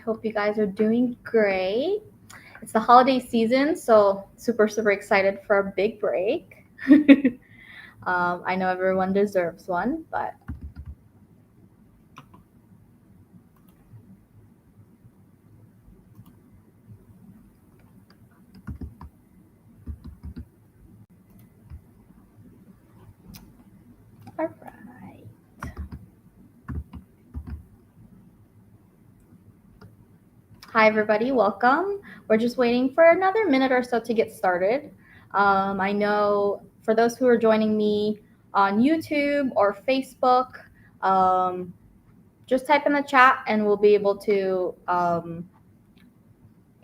hope you guys are doing great. It's the holiday season, so super excited for a big break. I know everyone deserves one, but all right. Hi, everybody. Welcome. We're just waiting for another minute or so to get started. I know for those who are joining me on YouTube or Facebook, just type in the chat and we'll be able to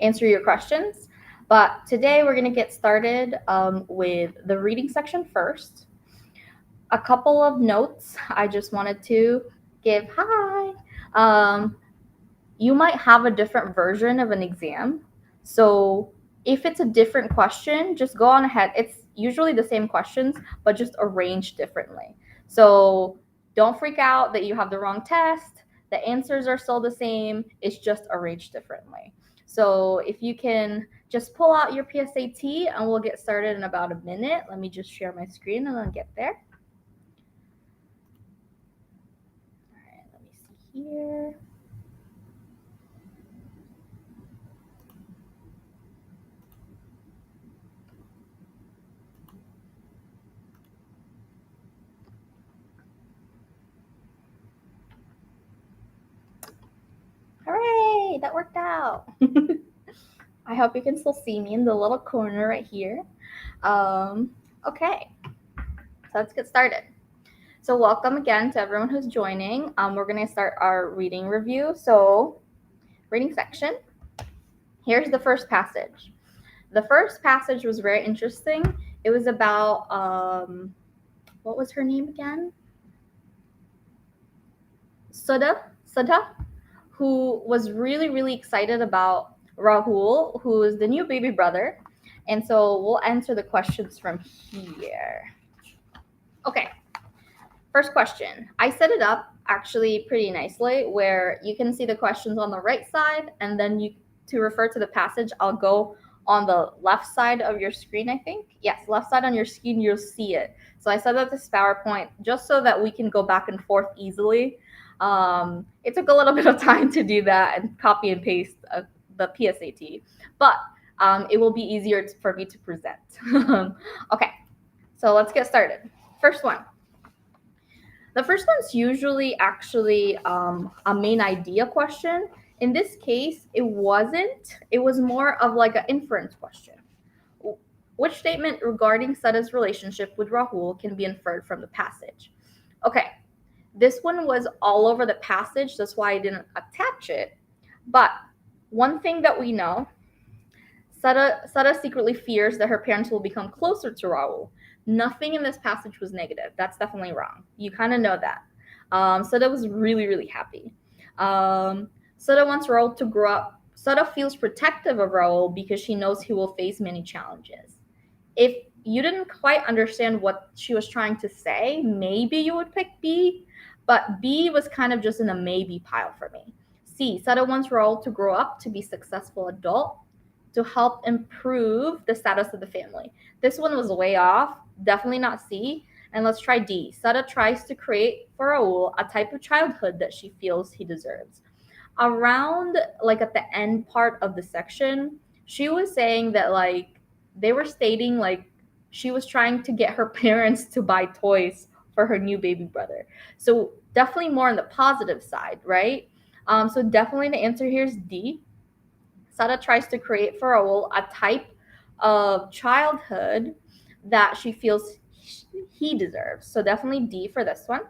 answer your questions. But today we're going to get started with the reading section first. A couple of notes I just wanted to give. Hi. You might have a different version of an exam. So if it's a different question, just go on ahead. It's usually the same questions, but just arranged differently. So don't freak out that you have the wrong test. The answers are still the same. It's just arranged differently. So if you can just pull out your PSAT and we'll get started in about a minute. Let me just share my screen and then get there. All right, let me see here. Hooray, that worked out. I hope you can still see me in the little corner right here. Okay, so let's get started. So welcome again to everyone who's joining. We're going to start our reading review. So reading section. Here's the first passage. The first passage was very interesting. It was about, what was her name again? Sudha, who was really excited about Rahul, who is the new baby brother. And so we'll answer the questions from here. Okay, first question. I set it up actually pretty nicely where you can see the questions on the right side, and then to refer to the passage, I'll go on the left side of your screen, I think. Yes, left side on your screen, you'll see it. So I set up this PowerPoint just so that we can go back and forth easily. It took a little bit of time to do that and copy and paste the PSAT, but it will be easier for me to present. Okay, so let's get started. First one. The first one's usually actually a main idea question. In this case, it wasn't. It was more of like an inference question. Which statement regarding Sada's relationship with Rahul can be inferred from the passage? Okay, this one was all over the passage. That's why I didn't attach it. But one thing that we know, Sada secretly fears that her parents will become closer to Rahul. Nothing in this passage was negative. That's definitely wrong. You kind of know that. Sada was really happy. Sada wants Rahul to grow up. Sada feels protective of Rahul because she knows he will face many challenges. If you didn't quite understand what she was trying to say, maybe you would pick B, but B was kind of just in a maybe pile for me. C, Sada wants Rahul to grow up to be a successful adult to help improve the status of the family. This one was way off, definitely not C. And let's try D. Sada tries to create for Rahul a type of childhood that she feels he deserves. Around, like at the end part of the section, she was saying that like they were stating like she was trying to get her parents to buy toys for her new baby brother. So definitely more on the positive side, right? So definitely the answer here is D. Sada tries to create for Rahul a type of childhood that she feels he deserves. So definitely D for this one.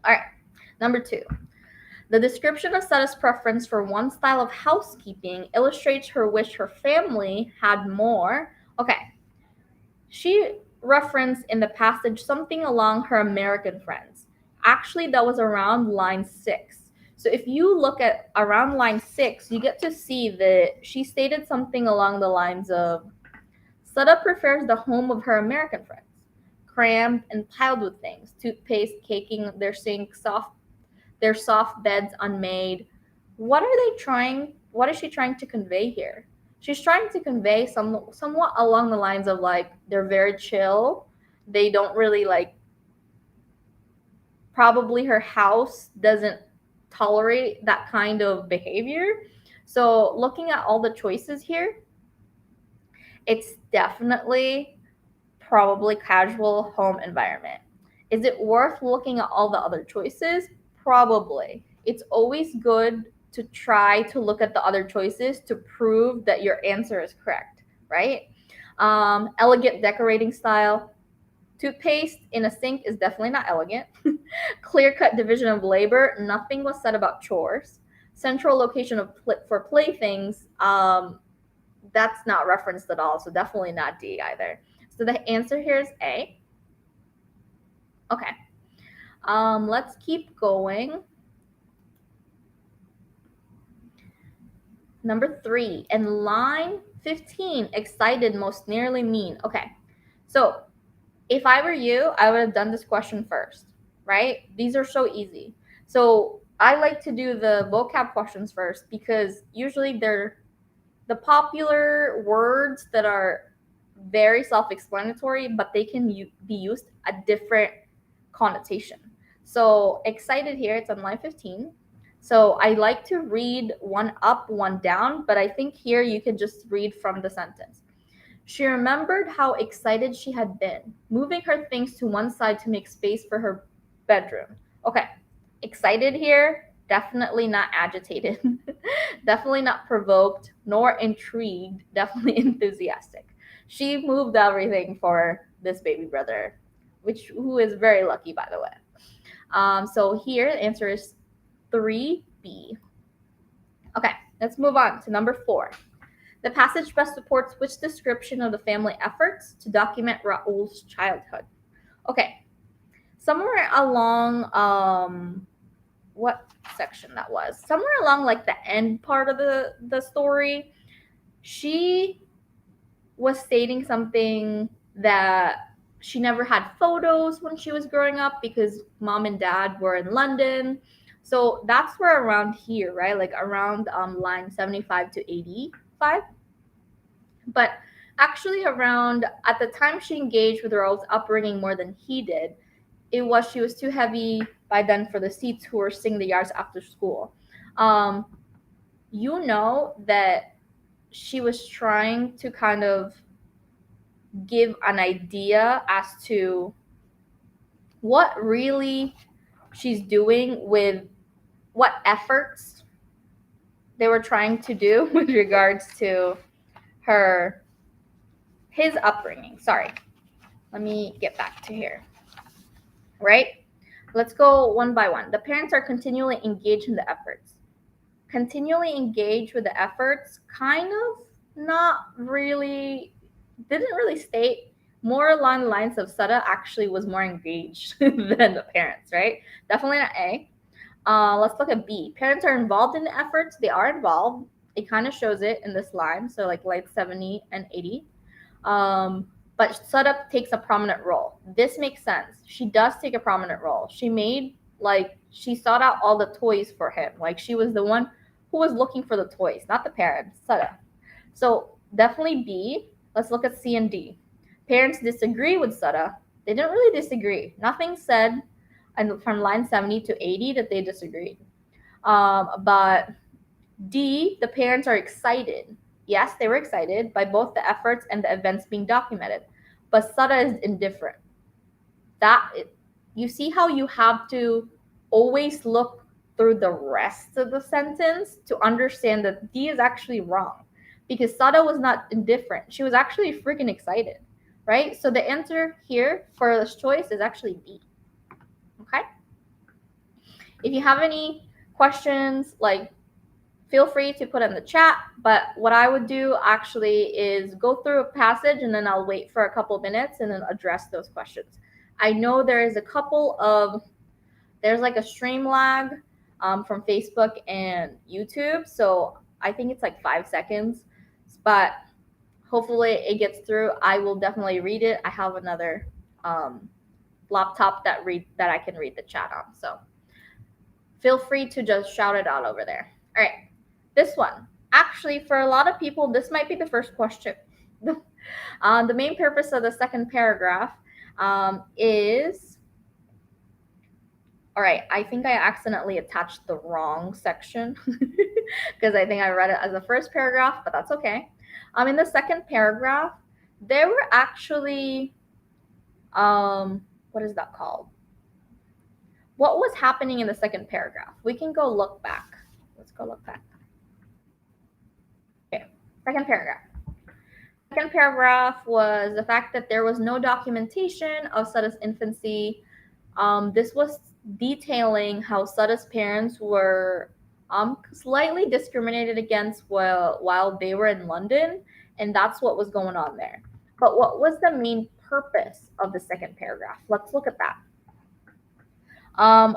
All right, number 2. The description of Sada's preference for one style of housekeeping illustrates her wish her family had more. Okay, she referenced in the passage something along her American friends. Actually, that was around line 6. So if you look at around line 6, you get to see that she stated something along the lines of, Sada prefers the home of her American friends, crammed and piled with things, toothpaste caking their sink, their soft beds unmade, what is she trying to convey here? She's trying to convey somewhat along the lines of like they're very chill. They don't really like, probably her house doesn't tolerate that kind of behavior. So looking at all the choices here, it's definitely probably casual home environment. Is it worth looking at all the other choices? Probably. It's always good to try to look at the other choices to prove that your answer is correct, right? Elegant decorating style. Toothpaste in a sink is definitely not elegant. Clear-cut division of labor. Nothing was said about chores. Central location for playthings. That's not referenced at all, so definitely not D either. So the answer here is A. Okay. Let's keep going. Number 3, in line 15, excited most nearly mean. Okay, so if I were you, I would have done this question first, right? These are so easy. So I like to do the vocab questions first because usually they're the popular words that are very self-explanatory, but they can be used a different connotation. So excited here, it's on line 15. So I like to read one up, one down, but I think here you could just read from the sentence. She remembered how excited she had been, moving her things to one side to make space for her bedroom. Okay, excited here, definitely not agitated, definitely not provoked, nor intrigued, definitely enthusiastic. She moved everything for this baby brother, who is very lucky, by the way. So here the answer is 3B. Okay, let's move on to number 4. The passage best supports which description of the family efforts to document Raoul's childhood? Okay, somewhere along what section that was? Somewhere along like the end part of the story, she was stating something that she never had photos when she was growing up because mom and dad were in London. So that's where around here, right? Like around line 75 to 85. But actually around at the time she engaged with Raoul's upbringing more than he did, she was too heavy by then for the seats who were singing the yards after school. You know that she was trying to kind of give an idea as to what really she's doing with what efforts they were trying to do with regards to his upbringing. Sorry, let me get back to here. Right? Let's go one by one. The parents are continually engaged in the efforts. Continually engaged with the efforts, kind of not really, didn't really state. More along the lines of Sutta actually was more engaged than the parents, right? Definitely not A. Let's look at B. Parents are involved in the efforts. They are involved. It kind of shows it in this line. So like 70 and 80. But Sutta takes a prominent role. This makes sense. She does take a prominent role. She sought out all the toys for him. Like she was the one who was looking for the toys, not the parents, Sutta. So definitely B. Let's look at C and D. Parents disagree with Sutta. They didn't really disagree. Nothing said from line 70 to 80 that they disagreed. But D, the parents are excited. Yes, they were excited by both the efforts and the events being documented. But Sutta is indifferent. You see how you have to always look through the rest of the sentence to understand that D is actually wrong. Because Sutta was not indifferent. She was actually freaking excited. Right? So the answer here for this choice is actually B. Okay? If you have any questions, feel free to put in the chat. But what I would do actually is go through a passage and then I'll wait for a couple minutes and then address those questions. I know there's like a stream lag from Facebook and YouTube. So I think it's like 5 seconds, but hopefully it gets through. I will definitely read it. I have another laptop that I can read the chat on. So feel free to just shout it out over there. All right, this one. Actually, for a lot of people, this might be the first question. The main purpose of the second paragraph is, all right, I think I accidentally attached the wrong section because I think I read it as the first paragraph, but that's okay. In the second paragraph, there were actually, what is that called? What was happening in the second paragraph? We can go look back. Let's go look back. Okay, second paragraph. Second paragraph was the fact that there was no documentation of Sada's infancy. This was detailing how Sada's parents were slightly discriminated against while they were in London, and that's what was going on there. But what was the main purpose of the second paragraph? Let's look at that.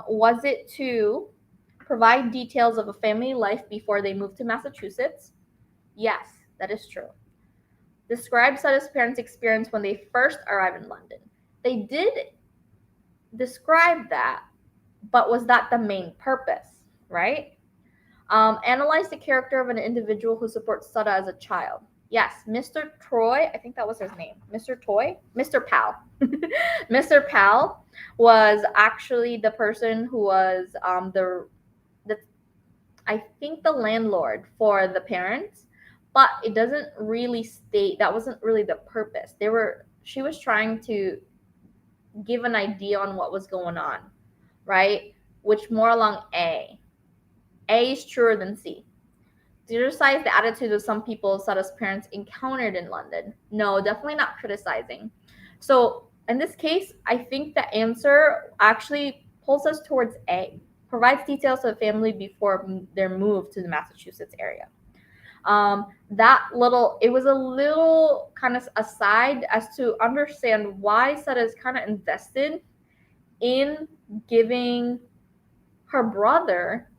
Was it to provide details of a family life before they moved to Massachusetts? Yes, that is true. Describe Sada's parents' experience when they first arrived in London. They did describe that, but was that the main purpose, right? Analyze the character of an individual who supports Sada as a child. Yes, Mr. Troy, I think that was his name. Mr. Toy? Mr. Pal. Mr. Pal was actually the person who was I think the landlord for the parents, but it doesn't really state, that wasn't really the purpose. She was trying to give an idea on what was going on, right? Which more along A. A is truer than C. Criticize the attitude of some people Sada's parents encountered in London. No, definitely not criticizing. So in this case, I think the answer actually pulls us towards A. Provides details of the family before their move to the Massachusetts area. It was a little kind of aside as to understand why Sada is kind of invested in giving her brother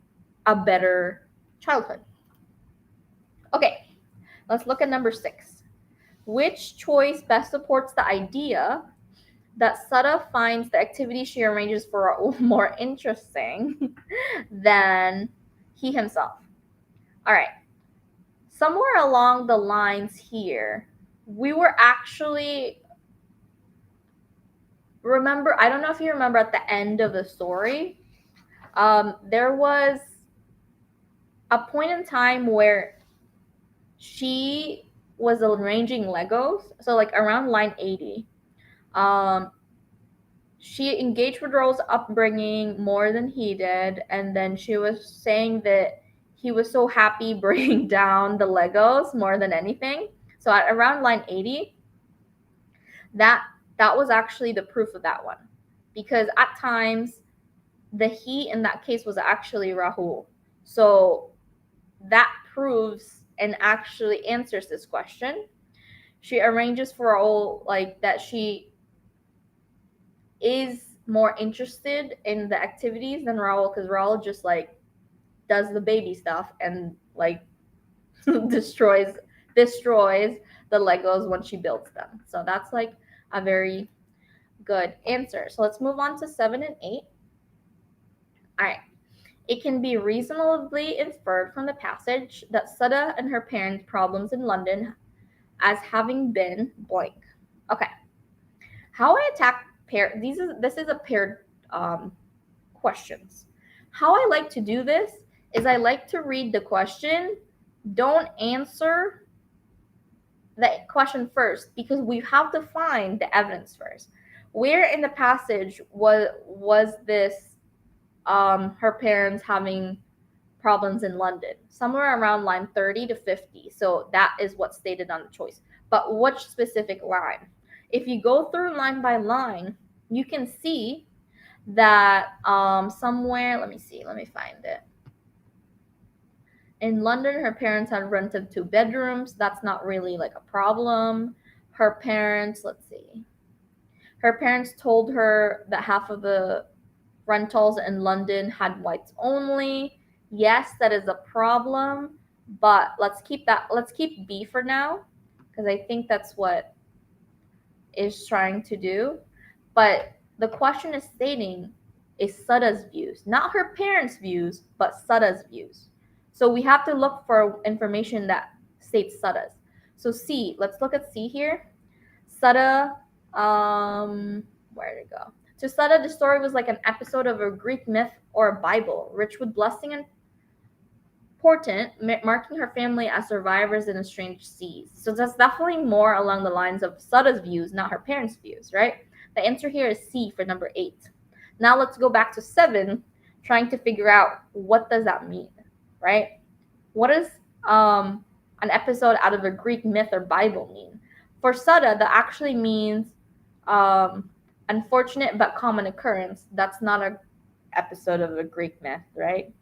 a better childhood. Okay, let's look at number 6. Which choice best supports the idea that Sada finds the activity she arranges for Raul more interesting than he himself? All right. Somewhere along the lines here, we were actually, I don't know if you remember at the end of the story, there was a point in time where she was arranging Legos. So like around line 80, she engaged with Raul's upbringing more than he did. And then she was saying that he was so happy bringing down the Legos more than anything. So at around line 80, that was actually the proof of that one. Because at times, the he in that case was actually Rahul. So that proves and actually answers this question. She arranges for Raul like that she is more interested in the activities than Raul, because Raul just like does the baby stuff and like destroys the Legos when she builds them. So that's like a very good answer. So let's move on to 7 and 8. All right. It can be reasonably inferred from the passage that Sada and her parents' problems in London as having been blank. Okay. How I attack this is a paired questions. How I like to do this is I like to read the question. Don't answer the question first, because we have to find the evidence first. Where in the passage was this her parents having problems in London? Somewhere around line 30 to 50. So that is what's stated on the choice. But which specific line? If you go through line by line, you can see that somewhere, let me find it. In London, her parents had rented 2 bedrooms. That's not really like a problem. Her parents, her parents told her that half of the rentals in London had whites only. Yes, that is a problem, but let's keep B for now, because I think that's what is trying to do. But the question is stating is Sada's views, not her parents' views, but Sada's views. So we have to look for information that states Sada's. So C, let's look at C here. Sada, where did it go? To Sada, the story was like an episode of a Greek myth or a Bible, rich with blessing and portent, marking her family as survivors in a strange seas. So that's definitely more along the lines of Sada's views, not her parents' views, right? The answer here is C for number 8. Now let's go back to 7, trying to figure out what does that mean, right? What does an episode out of a Greek myth or Bible mean? For Sada, that actually means unfortunate but common occurrence. That's not an episode of a Greek myth, right?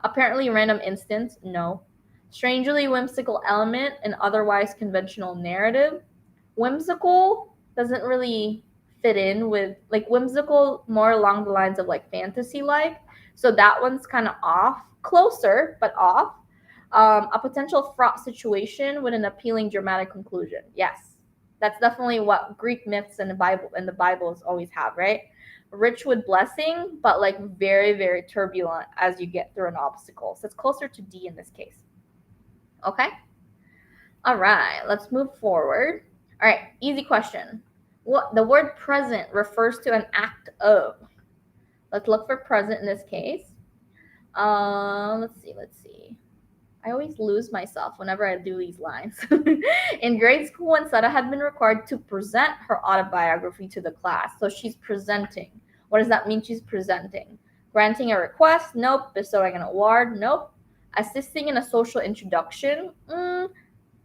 Apparently random instance, no. Strangely whimsical element in otherwise conventional narrative. Whimsical doesn't really fit in with, like, whimsical more along the lines of like fantasy like. So that one's kind of off. Closer, but off. A potential fraught situation with an appealing dramatic conclusion. Yes. That's definitely what Greek myths and the Bibles always have, right? Rich with blessing, but like very, very turbulent as you get through an obstacle. So it's closer to D in this case. Okay? All right, let's move forward. All right, easy question. What the word present refers to an act of. Let's look for present in this case. Let's see. I always lose myself whenever I do these lines. In grade school, when Sada had been required to present her autobiography to the class, so she's presenting. What does that mean? She's presenting. Granting a request? Nope. Bestowing an award? Nope. Assisting in a social introduction?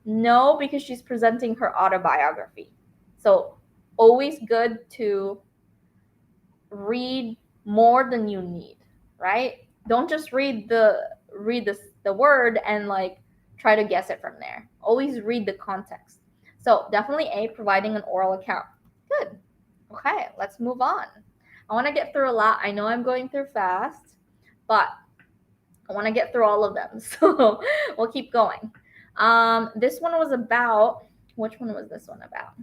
No, because she's presenting her autobiography. So always good to read more than you need, right? Don't just read the word and like try to guess it from there. Always read the context. So definitely A, providing an oral account. Good. Okay, let's move on. I want to get through a lot. I know I'm going through fast, but I want to get through all of them. So we'll keep going. This one was about, which one was this one about?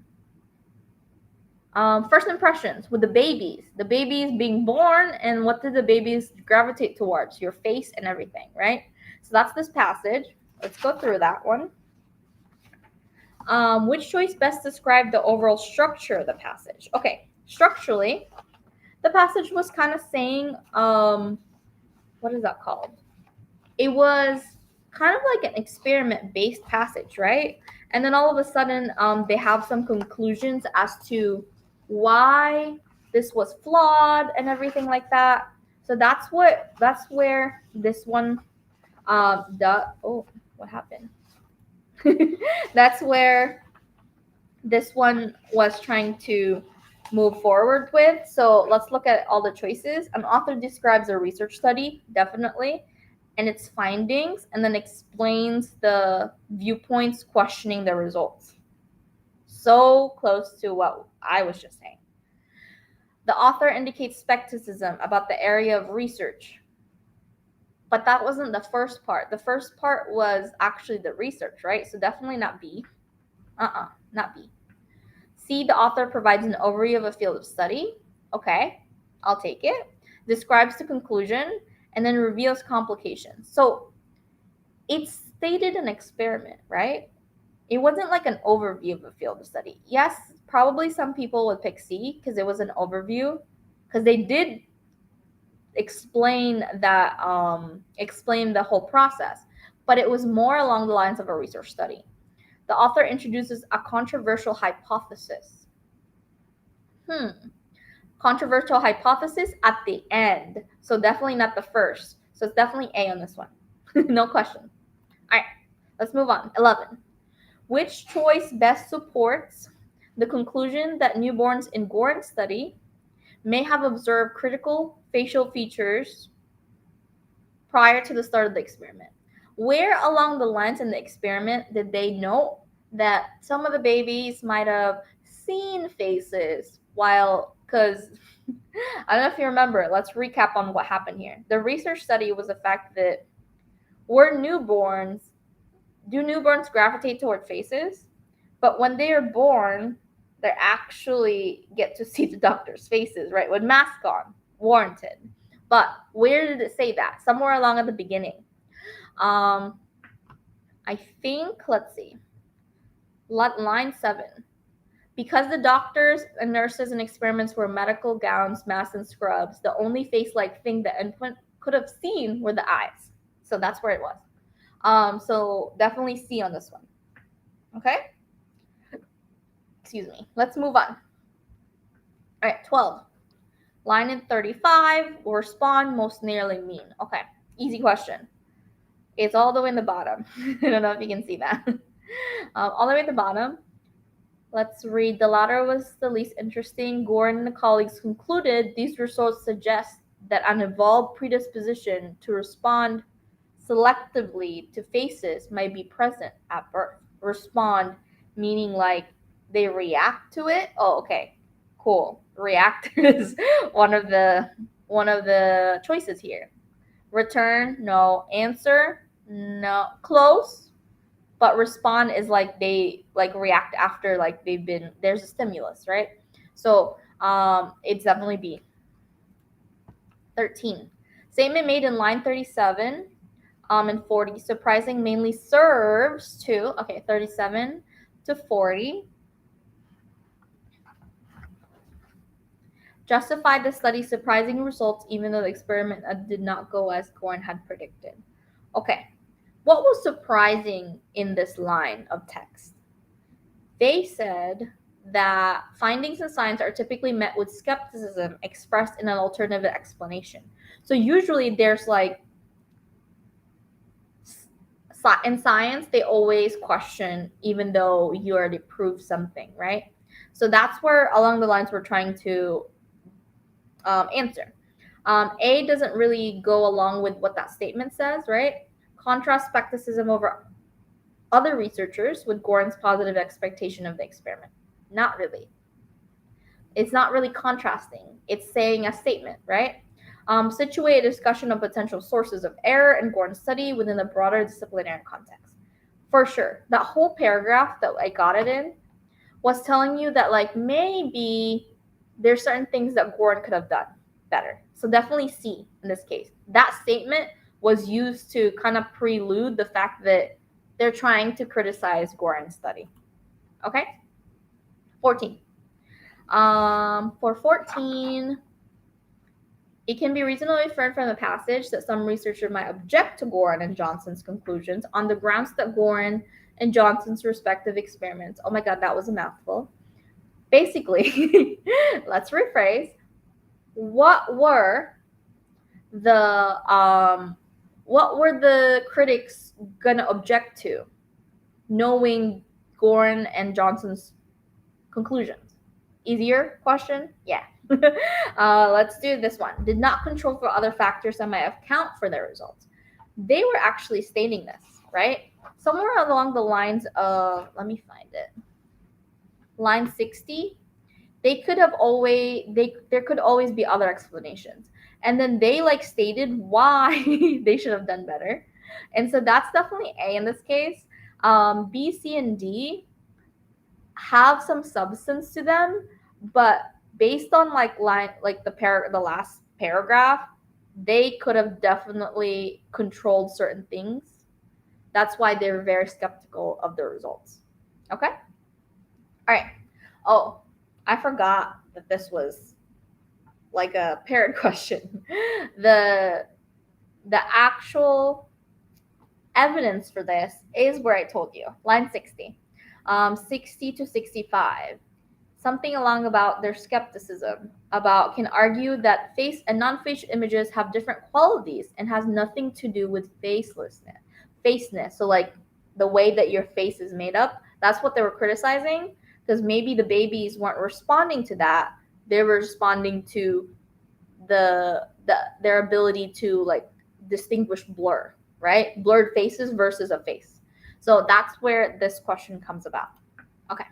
First impressions with the babies being born, and what did the babies gravitate towards? Your face and everything, right? So that's this passage. Let's go through that one. Which choice best described the overall structure of the passage? Okay, structurally, the passage was kind of saying, what is that called? It was kind of like an experiment-based passage, right? And then all of a sudden, they have some conclusions as to why this was flawed and everything like that. So that's where this one what happened? That's where this one was trying to move forward with. So let's look at all the choices. An author describes a research study, definitely, and its findings, and then explains the viewpoints questioning the results. So close to what I was just saying. The author indicates skepticism about the area of research. But that wasn't the first part. The first part was actually the research, right? So definitely not B. Not B. C, the author provides an overview of a field of study. Okay, I'll take it. Describes the conclusion, and then reveals complications. So it stated an experiment, right? It wasn't like an overview of a field of study. Yes, probably some people would pick C because it was an overview, because they did explain the whole process, but it was more along the lines of a research study. The author introduces a controversial hypothesis. Controversial hypothesis at the end, so definitely not the first. So it's definitely A on this one. No question. All right, let's move on. 11. Which choice best supports the conclusion that newborns in Gorn's study may have observed critical facial features prior to the start of the experiment? Where along the lines in the experiment did they note that some of the babies might have seen faces because I don't know if you remember, let's recap on what happened here. The research study was the fact that do newborns gravitate toward faces? But when they are born, they actually get to see the doctor's faces, right? With mask on, warranted. But where did it say that? Somewhere along at the beginning. I think, let's see, line 7. Because the doctors and nurses and experiments were medical gowns, masks, and scrubs, the only face-like thing the infant could have seen were the eyes. So that's where it was. So definitely C on this one. Okay? Excuse me. Let's move on. All right, 12. Line in 35, will respond most nearly mean. Okay, easy question. It's all the way in the bottom. I don't know if you can see that. All the way at the bottom. Let's read. The latter was the least interesting. Gorn and the colleagues concluded these results suggest that an evolved predisposition to respond selectively to faces might be present at birth. Respond meaning like they react to it. Oh, okay, cool. React is one of the choices here. Return, no. Answer, no. Close, but respond is like they like react after like there's a stimulus, right? So it's definitely B. 13. Statement made in line 37 and 40. Surprising mainly serves to 37 to 40. Justified the study's surprising results even though the experiment did not go as Gorn had predicted. Okay, what was surprising in this line of text? They said that findings in science are typically met with skepticism expressed in an alternative explanation. So usually there's like, in science, they always question even though you already proved something, right? So that's where along the lines we're trying to answer. A doesn't really go along with what that statement says, right? Contrast skepticism over other researchers with Gorn's positive expectation of the experiment. Not really. It's not really contrasting. It's saying a statement, right? Situate a discussion of potential sources of error in Gorn's study within the broader disciplinary context. For sure. That whole paragraph that I got it in was telling you that like maybe there's certain things that Gorn could have done better. So definitely C in this case. That statement was used to kind of prelude the fact that they're trying to criticize Gorn's study. Okay? 14. For 14, it can be reasonably inferred from the passage that some researchers might object to Gorn and Johnson's conclusions on the grounds that Gorn and Johnson's respective experiments. Oh my God, that was a mouthful. Basically, let's rephrase. What were the critics gonna object to, knowing Gorn and Johnson's conclusions? Easier question? Yeah. Let's do this one. Did not control for other factors that might account for their results. They were actually stating this, right? Somewhere along the lines of, let me find it. Line 60. There could always be other explanations. And then they like stated why they should have done better. And so that's definitely A in this case. B, C, and D have some substance to them, but based on the last paragraph, they could have definitely controlled certain things. That's why they're very skeptical of the results. Okay? All right. Oh, I forgot that this was like a paired question. The actual evidence for this is where I told you, line 60. 60 to 65. Something along about their skepticism about can argue that face and non-facial images have different qualities and has nothing to do with faceness. So like the way that your face is made up, that's what they were criticizing, because maybe the babies weren't responding to that. They were responding to their ability to like distinguish blur, right? Blurred faces versus a face. So that's where this question comes about. Okay.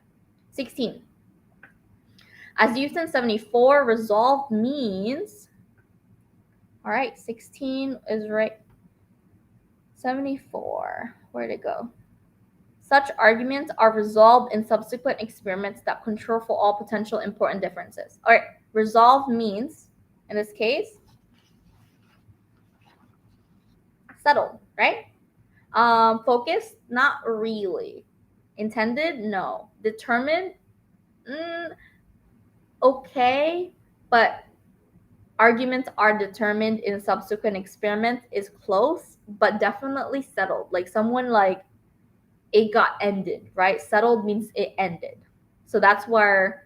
16. As used in 74, resolved means, all right, 16 is right. 74, where'd it go? Such arguments are resolved in subsequent experiments that control for all potential important differences. All right, resolved means, in this case, settled, right? Focused? Not really. Intended? No. Determined? Okay, but arguments are determined in subsequent experiments is close, but definitely settled. Like someone like it got ended, right? Settled means it ended. So that's where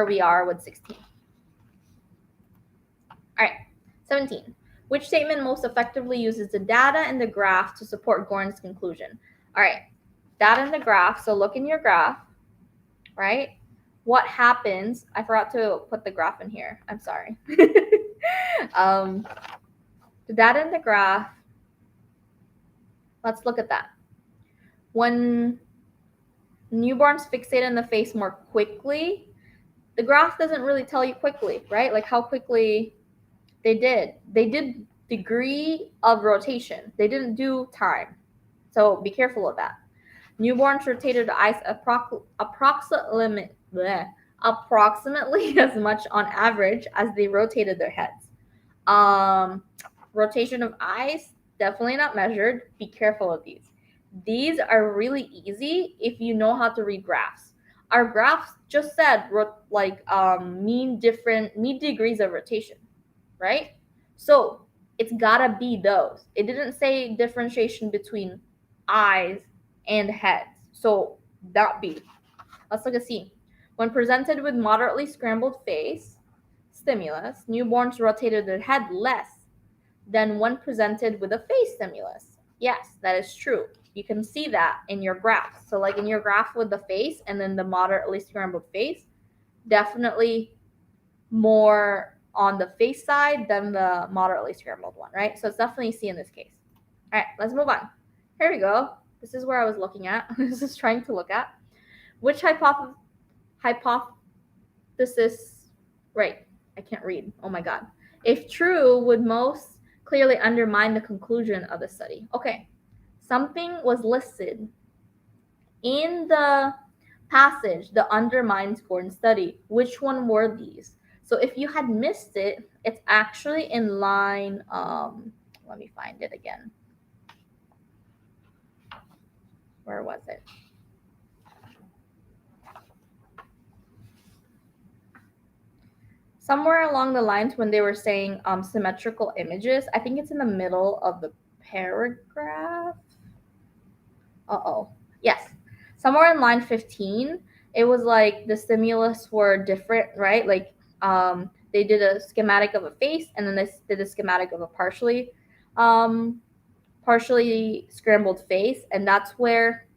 we are with 16. All right, 17. Which statement most effectively uses the data in the graph to support Gorn's conclusion? All right, data in the graph. So look in your graph, right? What happens? I forgot to put the graph in here. I'm sorry. The data in the graph. Let's look at that. When newborns fixate in the face more quickly, the graph doesn't really tell you quickly, right? Like how quickly they did. They did degree of rotation. They didn't do time. So be careful of that. Newborns rotated the eyes approximately as much on average as they rotated their heads. Rotation of eyes, definitely not measured. Be careful of these. These are really easy if you know how to read graphs. Our graphs just said mean degrees of rotation, right? So it's gotta be those. It didn't say differentiation between eyes and heads. So that B. Let's look at C. When presented with moderately scrambled face stimulus, newborns rotated their head less than when presented with a face stimulus. Yes, that is true. You can see that in your graph. So like in your graph with the face and then the moderately scrambled face, definitely more on the face side than the moderately scrambled one, right? So it's definitely C in this case. All right, let's move on. Here we go. This is where I was looking at. This is trying to look at. Which hypothesis, right, I can't read. Oh my God. If true, would most clearly undermine the conclusion of the study. Okay, something was listed in the passage that undermines Gorn's study. Which one were these? So if you had missed it, it's actually in line, let me find it again. Where was it? Somewhere along the lines when they were saying symmetrical images. I think it's in the middle of the paragraph. Yes. Somewhere in line 15, it was like the stimulus were different, right? Like they did a schematic of a face and then they did a schematic of a partially scrambled face. And that's where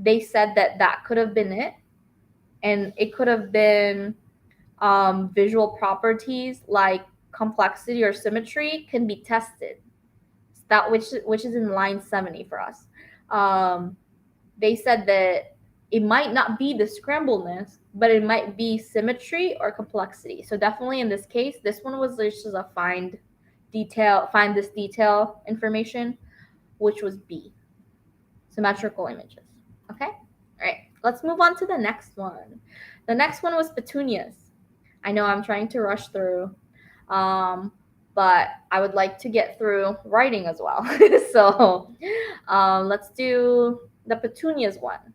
they said that could have been it. And it could have been visual properties like complexity or symmetry can be tested. That which is in line 70 for us. They said that it might not be the scrambledness, but it might be symmetry or complexity. So definitely in this case, this one was just a find this detail information, which was B, symmetrical images. Okay, all right. Let's move on to the next one. The next one was petunias. I know I'm trying to rush through, but I would like to get through writing as well. So let's do the petunias one.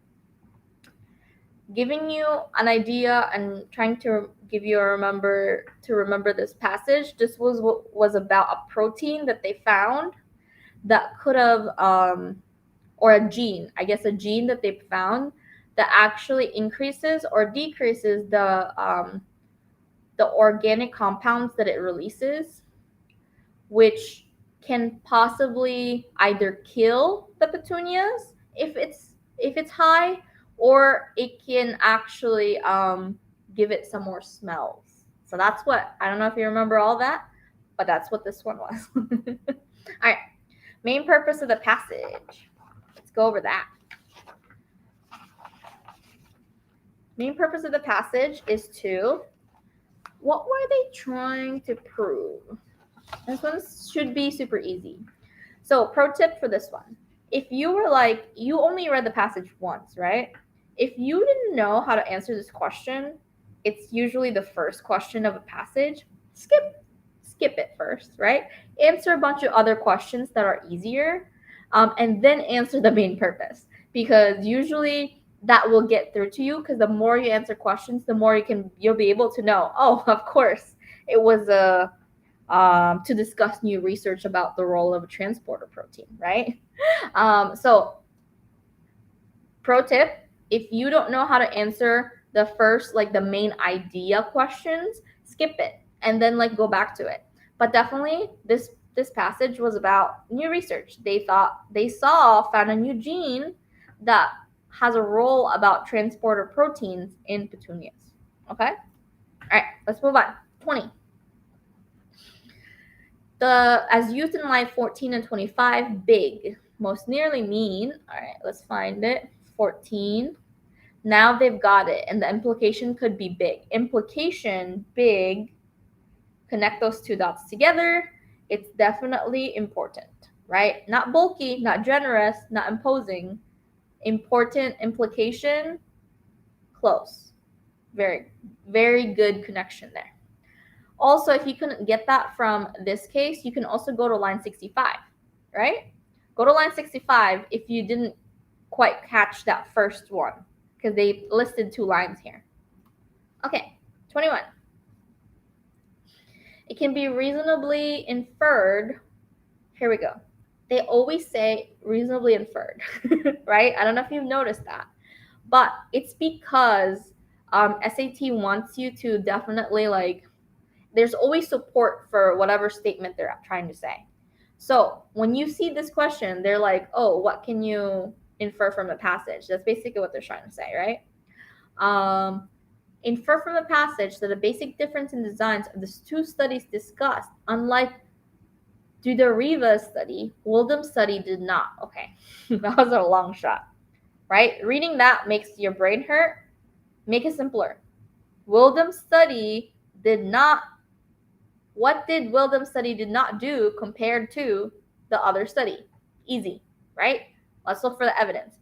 Giving you an idea and trying to give you remember this passage. This was about a protein that they found that could have, or a gene that they found that actually increases or decreases the organic compounds that it releases, which can possibly either kill the petunias if it's high, or it can actually give it some more smells. So that's what, I don't know if you remember all that, but that's what this one was. All right, main purpose of the passage. Let's go over that. Main purpose of the passage is to, what were they trying to prove? This one should be super easy. So pro tip for this one. If you were like, you only read the passage once, right? If you didn't know how to answer this question, it's usually the first question of a passage. Skip it first, right? Answer a bunch of other questions that are easier. and then answer the main purpose, because usually that will get through to you, because the more you answer questions, the more you'll be able to know, oh, of course, it was to discuss new research about the role of a transporter protein, right? So pro tip, if you don't know how to answer the first, like the main idea questions, skip it and then like go back to it. But definitely this passage was about new research. They found a new gene that has a role about transporter proteins in petunias. Okay? All right, let's move on. 20. As used in line 14 and 25, big most nearly mean, all right, let's find it. 14. Now they've got it, and the implication could be big. Implication, big, connect those two dots together. It's definitely important, right? Not bulky, not generous, not imposing. Important, implication, close. Very, very good connection there. Also, if you couldn't get that from this case, you can also go to line 65, right? Go to line 65 if you didn't quite catch that first one, because they listed 2 lines here. Okay, 21. It can be reasonably inferred. Here we go. They always say reasonably inferred, right? I don't know if you've noticed that, but it's because SAT wants you to definitely there's always support for whatever statement they're trying to say. So when you see this question, they're like, oh, what can you infer from the passage? That's basically what they're trying to say, right? Infer from the passage that a basic difference in designs of the 2 studies discussed, unlike Dudariva's study, Wildham's study did not. Okay, that was a long shot, right? Reading that makes your brain hurt. Make it simpler. Wildham's study did not. What did Wildham's study did not do compared to the other study? Easy, right? Let's look for the evidence.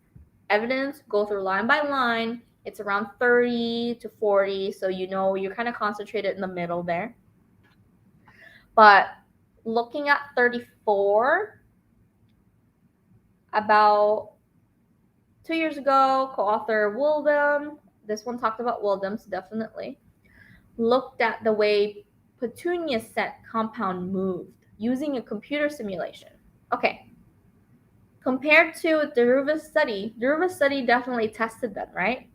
Evidence, go through line by line. It's around 30 to 40, so you're kind of concentrated in the middle there. But looking at 34, about 2 years ago, co-author Wildham, this one talked about Wildham's definitely, looked at the way petunia scent compound moved using a computer simulation. Okay. Compared to Deruva's study definitely tested them, right?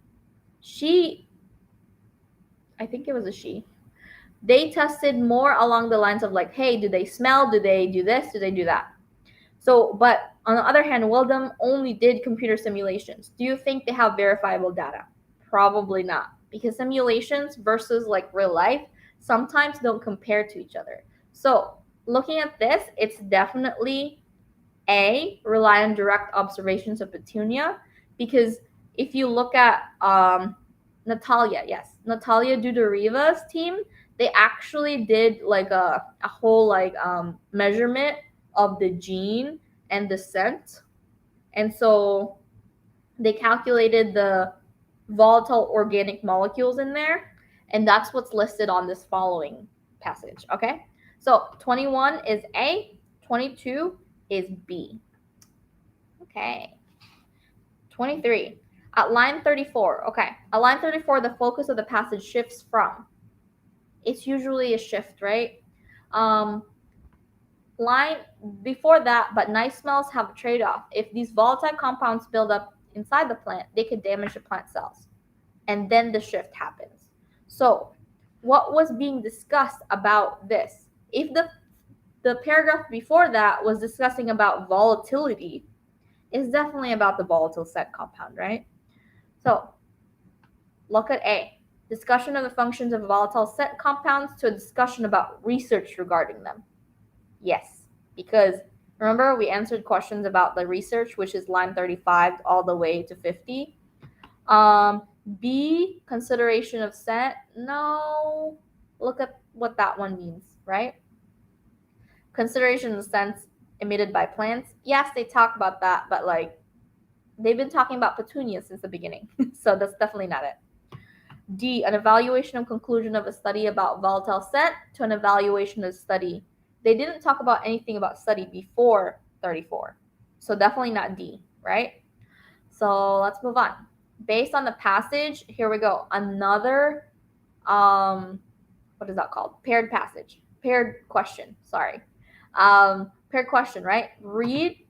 I think it was a she. They tested more along the lines of like, hey, do they smell? Do they do this? Do they do that? So, but on the other hand, Wildham only did computer simulations. Do you think they have verifiable data? Probably not, because simulations versus like real life sometimes don't compare to each other. So looking at this, it's definitely A, rely on direct observations of petunia, because if you look at Natalia Dudariva's team, they actually did like a whole measurement of the gene and the scent, and so they calculated the volatile organic molecules in there, and that's what's listed on this following passage. Okay, so 21 is A, 22 is B. Okay, 23 at line 34. Okay, at line 34, the focus of the passage shifts from, it's usually a shift, right? Line before that, but nice smells have a trade-off. If these volatile compounds build up inside the plant, they could damage the plant cells, and then the shift happens. So what was being discussed about this? If the paragraph before that was discussing about volatility, it's definitely about the volatile scent compound, right? So look at A, discussion of the functions of volatile scent compounds, to a discussion about research regarding them. Yes, because remember we answered questions about the research, which is line 35 all the way to 50. B, consideration of scent. No, look at what that one means, right? Consideration of scents emitted by plants. Yes, they talk about that, but they've been talking about petunias since the beginning, so that's definitely not it. D, an evaluation and conclusion of a study about volatile scent to an evaluation of study. They didn't talk about anything about study before 34. So definitely not D, right? So let's move on. Based on the passage, here we go. Another, what is that called? Paired passage. Paired question, sorry. Paired question, right? Read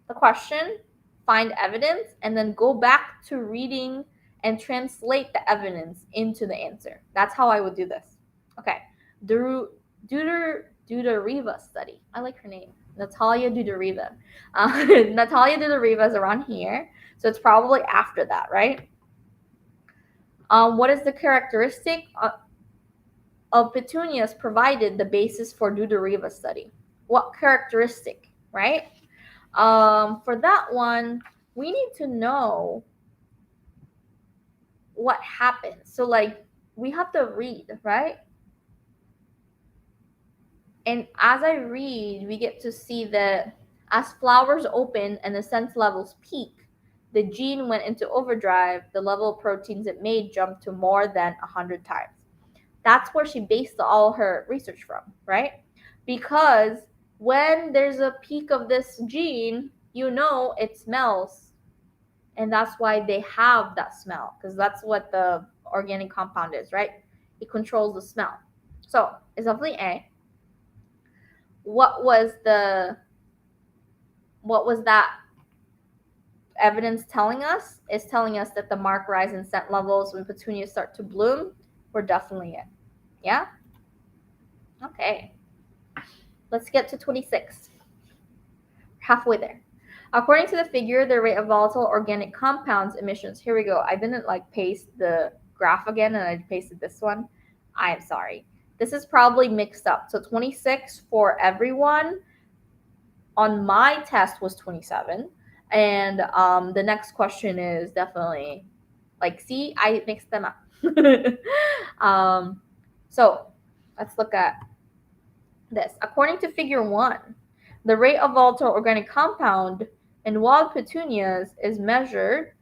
the question, find evidence, and then go back to reading and translate the evidence into the answer. That's how I would do this. Okay. Dudariva study. I like her name. Natalia Dudariva. Natalia Dudariva is around here. So it's probably after that, right? What is the characteristic of petunias provided the basis for Dudariva study? What characteristic, right? For that one, we need to know what happened. So like we have to read, right? And as I read, we get to see that as flowers open and the sense levels peak, the gene went into overdrive, the level of proteins it made jumped to more than 100 times. That's where she based all her research from, right? Because when there's a peak of this gene, you know it smells. And that's why they have that smell, because that's what the organic compound is, right? It controls the smell. So it's definitely A. What was that evidence telling us? It's telling us that the marked rise in scent levels when petunias start to bloom were definitely it. Yeah? Okay. Let's get to 26. Halfway there. According to the figure, the rate of volatile organic compounds emissions. Here we go. I didn't paste the graph again, and I pasted this one. I am sorry. This is probably mixed up. So 26 for everyone. On my test was 27. And the next question is definitely see, I mixed them up. So let's look at this. According to figure 1, the rate of volatile organic compound in wild petunias is measured.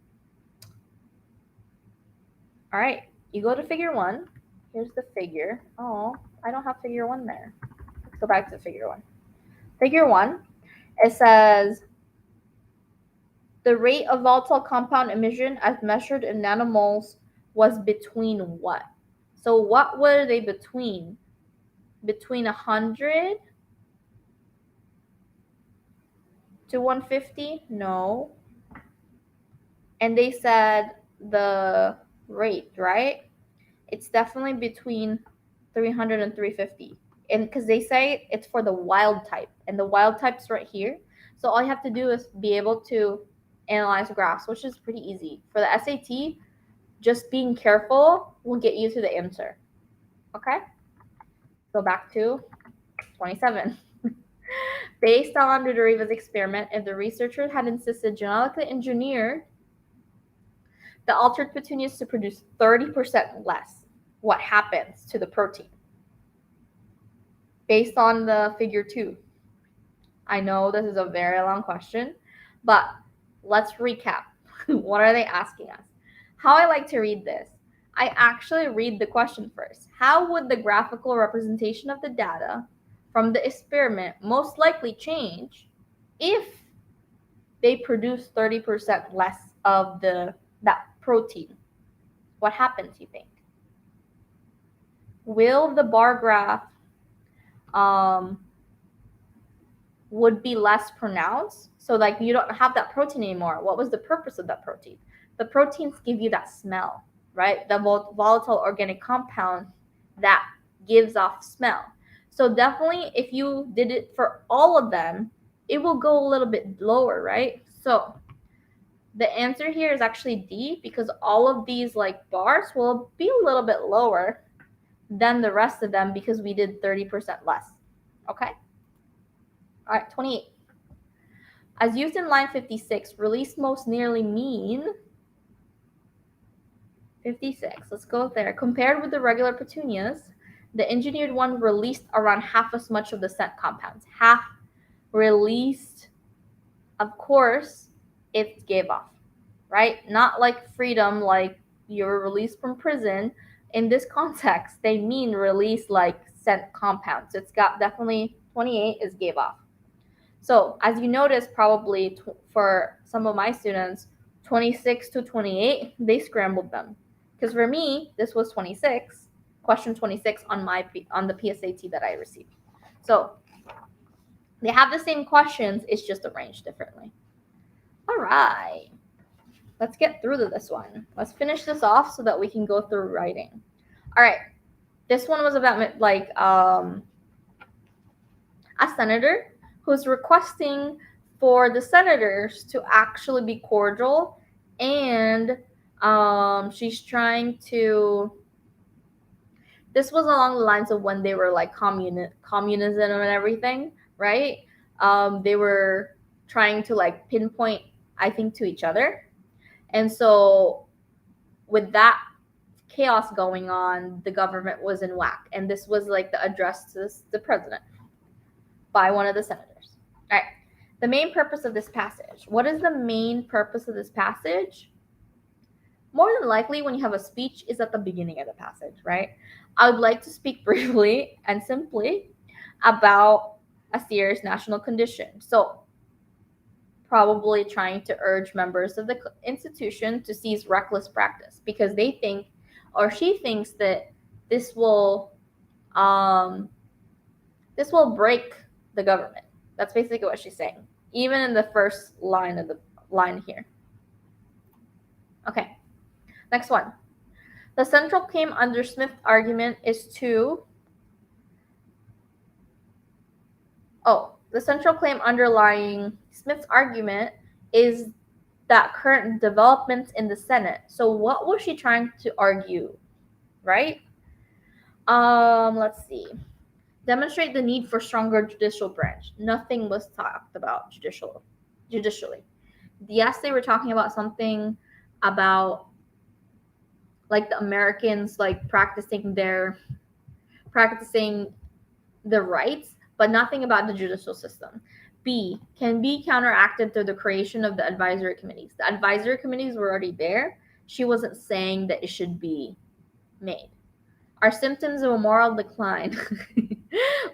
All right, you go to figure 1. Here's the figure. Oh, I don't have figure 1 there. Let's go back to figure 1. Figure 1, it says the rate of volatile compound emission as measured in nanomoles was between what? So what were they between? Between 100 to 150? No. And they said the rate, right? It's definitely between 300 and 350. And because they say it's for the wild type, and the wild type's right here. So all you have to do is be able to analyze graphs, which is pretty easy. For the SAT, just being careful will get you to the answer. Okay? Go back to 27. Based on Dudariva's experiment, if the researchers had insisted genetically engineer the altered petunias to produce 30% less, what happens to the protein? Based on the figure 2. I know this is a very long question, but let's recap. What are they asking us? How I like to read this. I actually read the question first. How would the graphical representation of the data from the experiment most likely change if they produce 30% less of that protein? What happens, you think? Will the bar graph would be less pronounced? So you don't have that protein anymore. What was the purpose of that protein? The proteins give you that smell, right? The volatile organic compound that gives off smell. So definitely if you did it for all of them, it will go a little bit lower, right? So the answer here is actually D, because all of these bars will be a little bit lower than the rest of them because we did 30% less. Okay? All right, 28. As used in line 56, release most nearly mean 56. Let's go there. Compared with the regular petunias, the engineered one released around half as much of the scent compounds. Half released, of course, it gave off, right? Not like freedom, like you're released from prison. In this context, they mean release scent compounds. It's got definitely 28 is gave off. So as you notice, probably for some of my students, 26 to 28, they scrambled them. Because for me, this was 26, question 26 on the PSAT that I received. So they have the same questions, it's just arranged differently. All right, let's get through to this one. Let's finish this off so that we can go through writing. All right, this one was about like a senator who's requesting for the senators to actually be cordial, and she's trying to. This was along the lines of when they were like communism and everything, right? They were trying to like pinpoint, I think, to each other, and so with that chaos going on, the government was in whack, and this was like the address to the president by one of the senators. All right. The main purpose of this passage. What is the main purpose of this passage? More than likely, when you have a speech, is at the beginning of the passage, right? I would like to speak briefly and simply about a serious national condition. So, probably trying to urge members of the institution to cease reckless practice because they think, or she thinks, that this will break the government. That's basically what she's saying, even in the first line of the line here. Okay, next one. The central claim under Smith's argument is to... the central claim underlying Smith's argument is that current developments in the Senate. So what was she trying to argue, right? Let's see. Demonstrate the need for stronger judicial branch. Nothing was talked about judicially. Yes, they were talking about something about like the Americans like practicing the rights, but nothing about the judicial system. B, can be counteracted through the creation of the advisory committees. The advisory committees were already there. She wasn't saying that it should be made. Are symptoms of a moral decline.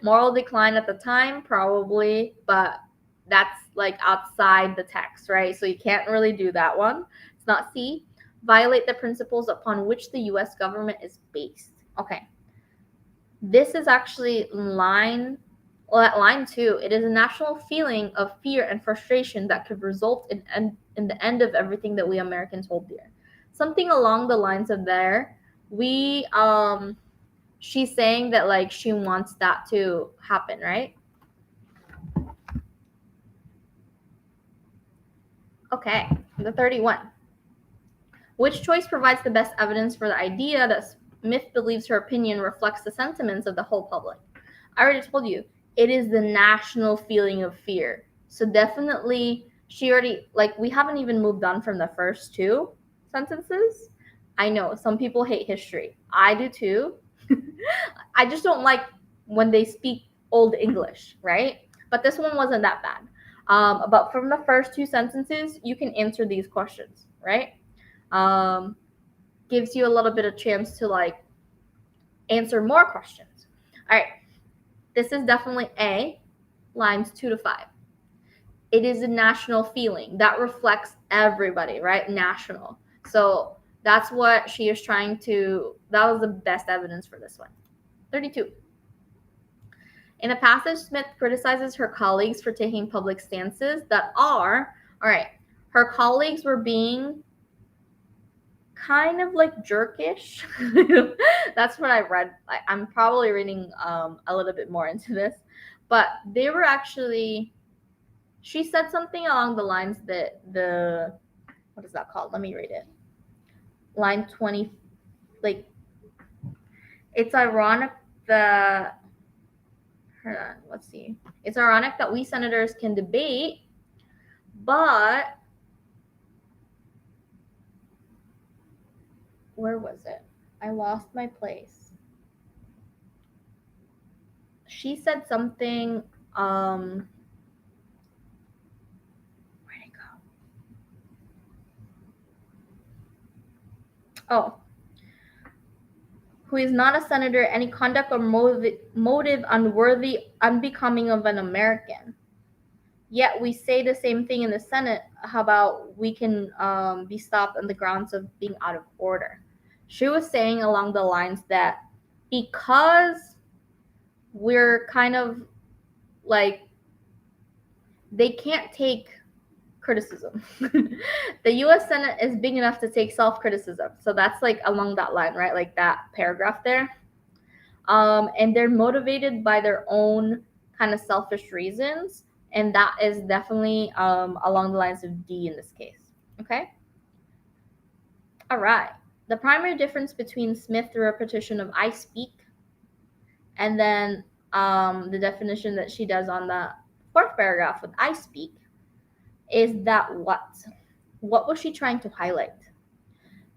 Moral decline at the time, probably, but that's like outside the text, right? So you can't really do that one. It's not C. Violate the principles upon which the U.S. government is based. Okay. This is actually line 2. It is a national feeling of fear and frustration that could result in the end of everything that we Americans hold dear. Something along the lines of there. She's saying that like she wants that to happen, right? Okay, the 31. Which choice provides the best evidence for the idea that Smith believes her opinion reflects the sentiments of the whole public? I already told you, it is the national feeling of fear. So definitely, we haven't even moved on from the first 2 sentences. I know, some people hate history. I do too. I just don't like when they speak Old English, right? But this one wasn't that bad. But from the first 2 sentences, you can answer these questions, right? Gives you a little bit of chance to like answer more questions. All right, this is definitely A, lines 2 to 5. It is a national feeling that reflects everybody, right? National. So that's what she is trying to. That was the best evidence for this one. 32. In the passage, Smith criticizes her colleagues for taking public stances that are, all right, her colleagues were being kind of like jerkish. That's what I read. I'm probably reading a little bit more into this, but they were actually, she said something along the lines that what is that called? Let me read it. Line 20, like, it's ironic that, hold on, let's see. It's ironic that we senators can debate, but where was it? I lost my place. She said something, where'd it go? Oh. Who is not a senator, any conduct or motive unworthy, unbecoming of an American. Yet we say the same thing in the Senate. How about we can be stopped on the grounds of being out of order? She was saying along the lines that because we're kind of like, they can't take criticism. The US Senate is big enough to take self-criticism. So that's like along that line, right? Like that paragraph there. And they're motivated by their own kind of selfish reasons. And that is definitely along the lines of D in this case. Okay? All right. The primary difference between Smith repetition of I speak and then the definition that she does on the fourth paragraph with I speak is that what? What was she trying to highlight?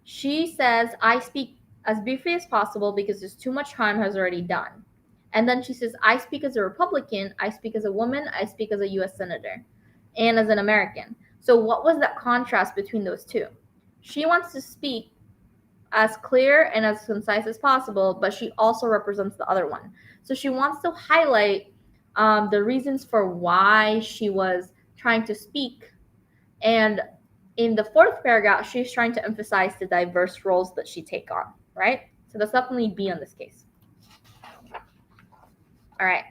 She says, I speak as briefly as possible because there's too much harm has already done. And then she says, I speak as a Republican, I speak as a woman, I speak as a US Senator, and as an American. So what was that contrast between those two? She wants to speak as clear and as concise as possible, but she also represents the other one. So she wants to highlight the reasons for why she was trying to speak. And in the fourth paragraph, she's trying to emphasize the diverse roles that she take on, right? So that's definitely B on this case. All right.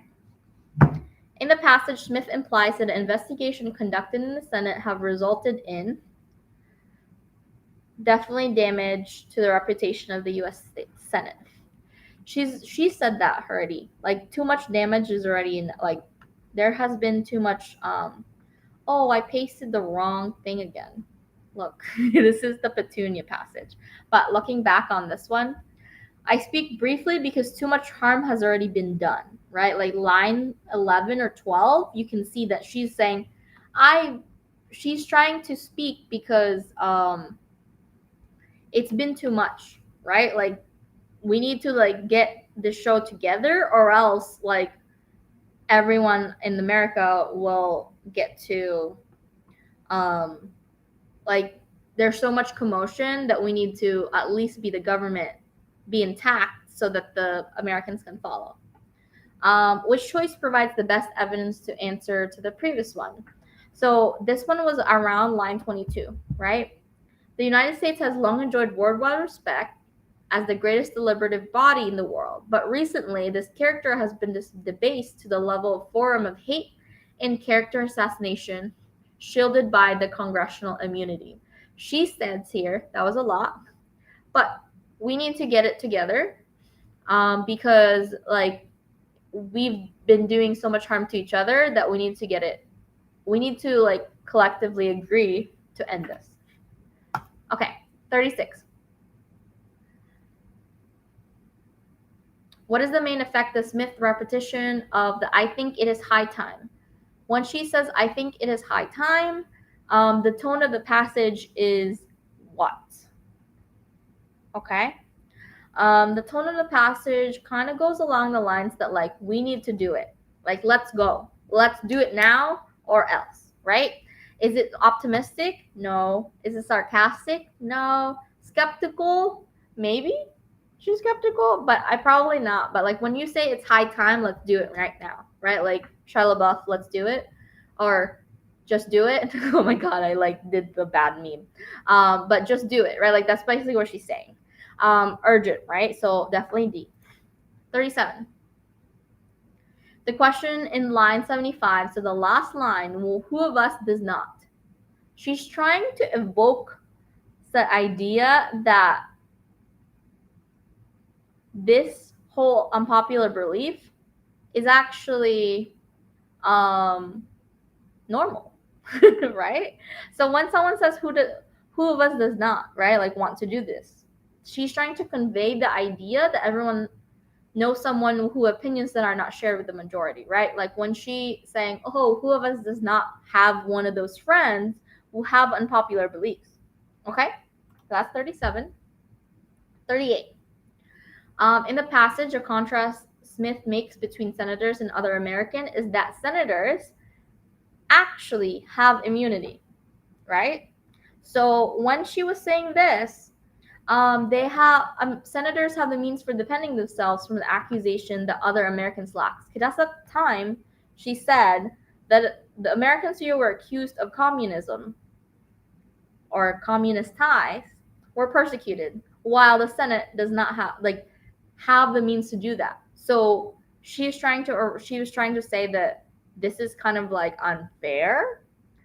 In the passage, Smith implies that an investigation conducted in the Senate have resulted in definitely damage to the reputation of the U.S. Senate. She said that already. Like, too much damage is already in, like, there has been too much, oh, I pasted the wrong thing again. Look, this is the Petunia passage. But looking back on this one, I speak briefly because too much harm has already been done, right? Like line 11 or 12, you can see that she's saying, she's trying to speak because it's been too much, right? Like, we need to like get the show together, or else like everyone in America will get to like, there's so much commotion that we need to at least be the government be intact so that the Americans can follow. Which choice provides the best evidence to answer to the previous one? So this one was around line 22, right? The United States has long enjoyed worldwide respect as the greatest deliberative body in the world, but recently this character has been debased to the level of forum of hate and character assassination, shielded by the congressional immunity. She says here, that was a lot, but we need to get it together because like we've been doing so much harm to each other that we need to get it. We need to like collectively agree to end this. Okay, 36. What is the main effect of Smith repetition of the I think it is high time? When she says I think it is high time, the tone of the passage is what? Okay. The tone of the passage kind of goes along the lines that like we need to do it. Like, let's go. Let's do it now or else, right? Is it optimistic? No. Is it sarcastic? No. Skeptical? Maybe. She's skeptical, but I probably not. But like when you say it's high time, let's do it right now, right? Like Shia LaBeouf, let's do it, or just do it. Oh my god, I like did the bad meme. But just do it, right? Like that's basically what she's saying. Urgent, right? So definitely D. 37. The question in line 75, so the last line, well, who of us does not? She's trying to evoke the idea that this whole unpopular belief is actually normal, right? So when someone says who of us does not, right, like want to do this, she's trying to convey the idea that everyone knows someone who opinions that are not shared with the majority, right? Like when she saying, oh, who of us does not have one of those friends who have unpopular beliefs? Okay, so that's 37. 38. In the passage, a contrast Smith makes between senators and other Americans is that senators actually have immunity, right? So when she was saying this, they have senators have the means for defending themselves from the accusation that other Americans lack. Because at the time, she said that the Americans who were accused of communism or communist ties were persecuted, while the Senate does not have the means to do that. So she was trying to say that this is kind of like unfair,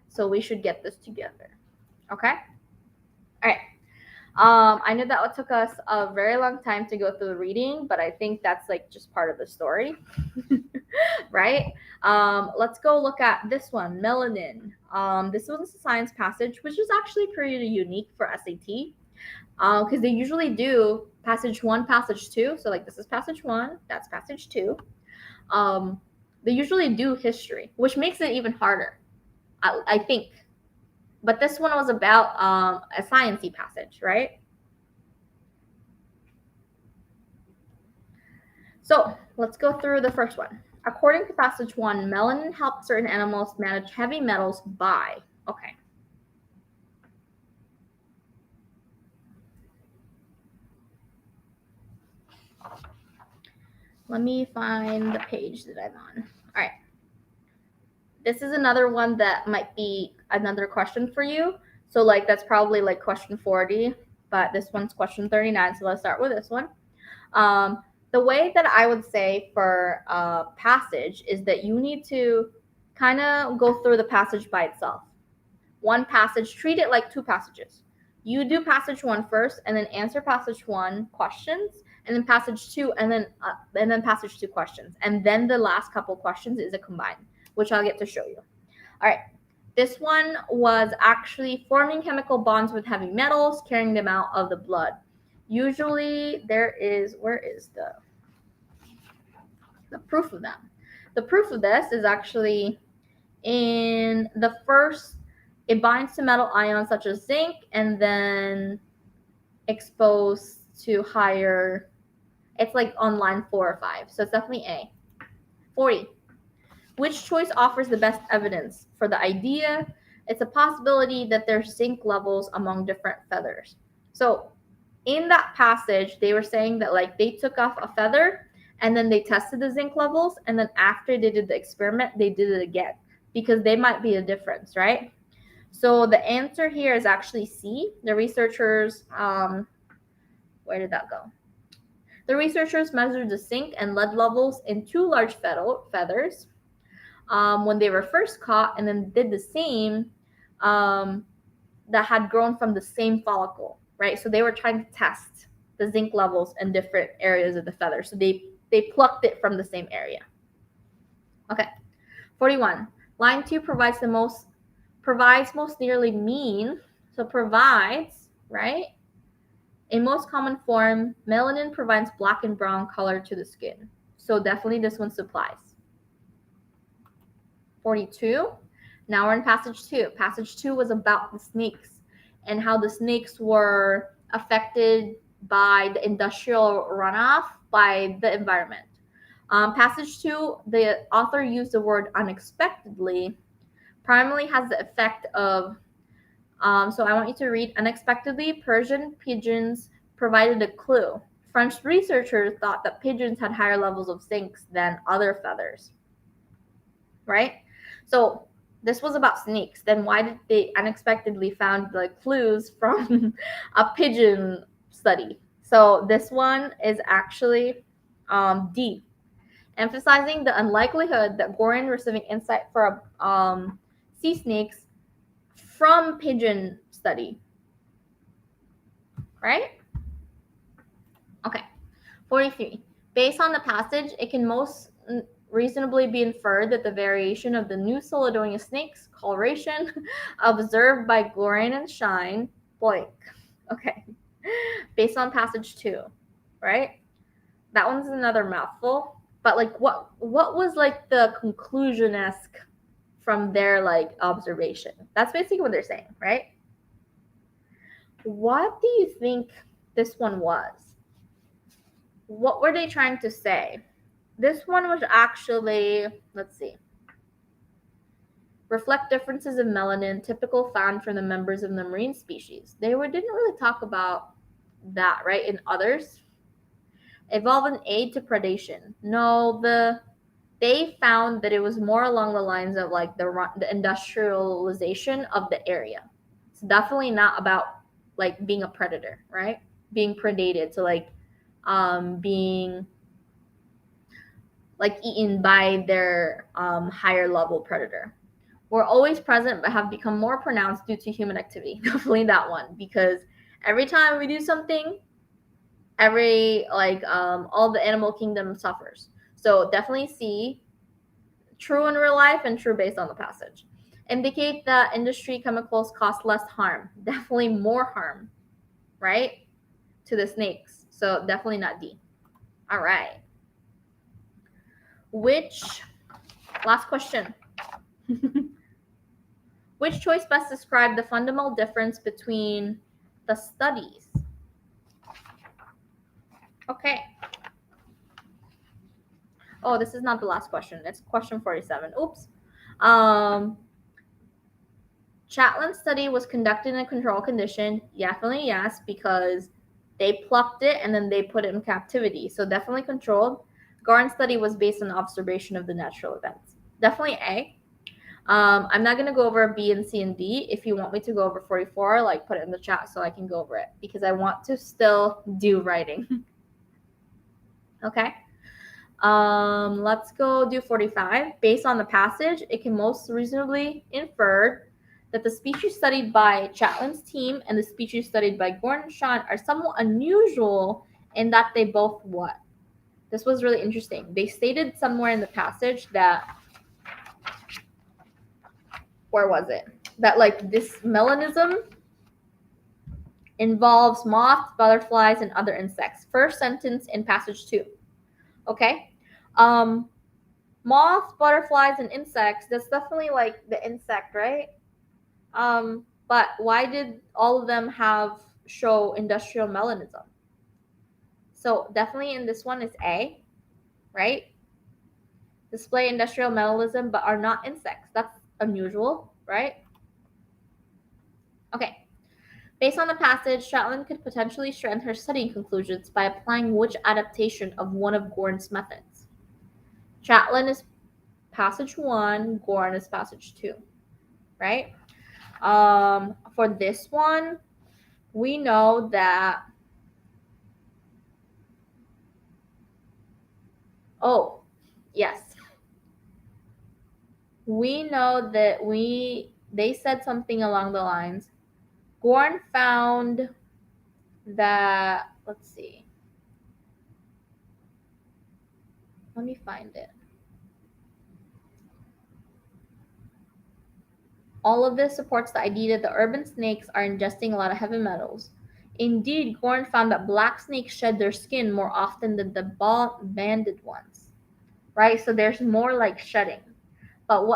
so we should get this together. Okay? All right. I know that took us a very long time to go through the reading, but I think that's like just part of the story, right? Let's go look at this one, melanin. This was a science passage, which is actually pretty unique for SAT, because they usually do passage 1, passage 2. So like this is passage 1, that's passage 2. They usually do history, which makes it even harder, I think. But this one was about a science-y passage, right? So let's go through the first one. According to passage 1, melanin helped certain animals manage heavy metals by, okay. Let me find the page that I'm on. All right. This is another one that might be another question for you. So like that's probably like question 40, but this one's question 39. So let's start with this one. The way that I would say for a passage is that you need to kind of go through the passage by itself. One passage, treat it like 2 passages. You do passage 1 first, and then answer passage 1 questions, and then passage 2, and then passage 2 questions, and then the last couple questions is a combined, which I'll get to show you. All right. This one was actually forming chemical bonds with heavy metals, carrying them out of the blood. Usually where is the proof of that? The proof of this is actually in the first, it binds to metal ions such as zinc and then exposed to higher, it's like on line 4 or 5. So it's definitely A. 40. Which choice offers the best evidence for the idea? It's a possibility that there's zinc levels among different feathers. So in that passage, they were saying that like they took off a feather and then they tested the zinc levels, and then after they did the experiment, they did it again because they might be a difference, right? So the answer here is actually C. The researchers, where did that go? The researchers measured the zinc and lead levels in 2 large feathers when they were first caught, and then did the same that had grown from the same follicle, right? So they were trying to test the zinc levels in different areas of the feather. So they plucked it from the same area. Okay. 41. Line 2 provides most nearly mean. So provides, right? In most common form, melanin provides black and brown color to the skin. So definitely this one supplies. 42. Now we're in passage 2. Passage 2 was about the snakes and how the snakes were affected by the industrial runoff by the environment. Passage 2, the author used the word unexpectedly, primarily has the effect of, so I want you to read, unexpectedly, Persian pigeons provided a clue. French researchers thought that pigeons had higher levels of zinc than other feathers, right? So this was about snakes. Then why did they unexpectedly found the clues from a pigeon study? So this one is actually D, emphasizing the unlikelihood that Gorn receiving insight for sea snakes from pigeon study, right? Okay. 43. Based on the passage, it can most reasonably be inferred that the variation of the New Caledonia snake's coloration observed by Gorn and Shine blank. Okay. Based on passage 2, right? That one's another mouthful. But like what was like the conclusion-esque from their like observation? That's basically what they're saying, right? What do you think this one was? What were they trying to say? This one was actually, let's see, reflect differences in melanin typical found from the members of the marine species. They didn't really talk about that, right? In others, evolve an aid to predation. No, they found that it was more along the lines of like the industrialization of the area. It's definitely not about like being a predator, right? Being predated, so like being like eaten by their higher level predator. Were always present but have become more pronounced due to human activity. Definitely that one, because every time we do something, every like all the animal kingdom suffers. So definitely see true in real life and true based on the passage. Indicate that industry chemicals cause less harm, definitely more harm, right, to the snakes. So definitely not D. All right. Which last question? Which choice best describes the fundamental difference between the studies? Okay. Oh, this is not the last question. It's question 47. Oops. Chatlin's study was conducted in a control condition. Definitely yes, because they plucked it and then they put it in captivity. So definitely controlled. Gorn's study was based on observation of the natural events. Definitely A. I'm not going to go over B and C and D. If you want me to go over 44, like put it in the chat so I can go over it because I want to still do writing. Okay. Let's go do 45. Based on the passage, it can most reasonably infer that the species studied by Chatlin's team and the species studied by Gorn and Sean are somewhat unusual in that they both what? This was really interesting. They stated somewhere in the passage that, where was it? That like this melanism involves moths, butterflies, and other insects. First sentence in passage 2. Okay? Moths, butterflies, and insects, that's definitely like the insect, right? But why did all of them show industrial melanism? So definitely in this one is A, right? Display industrial melanism but are not insects. That's unusual, right? Okay. Based on the passage, Shatlin could potentially strengthen her study conclusions by applying which adaptation of one of Gorn's methods? Shatlin is passage 1, Gorn is passage 2, right? For this one, we know that yes. We know that they said something along the lines. Gorn found that, let's see. Let me find it. All of this supports the idea that the urban snakes are ingesting a lot of heavy metals. Indeed, Gorn found that black snakes shed their skin more often than the banded ones. Right? So there's more like shedding. But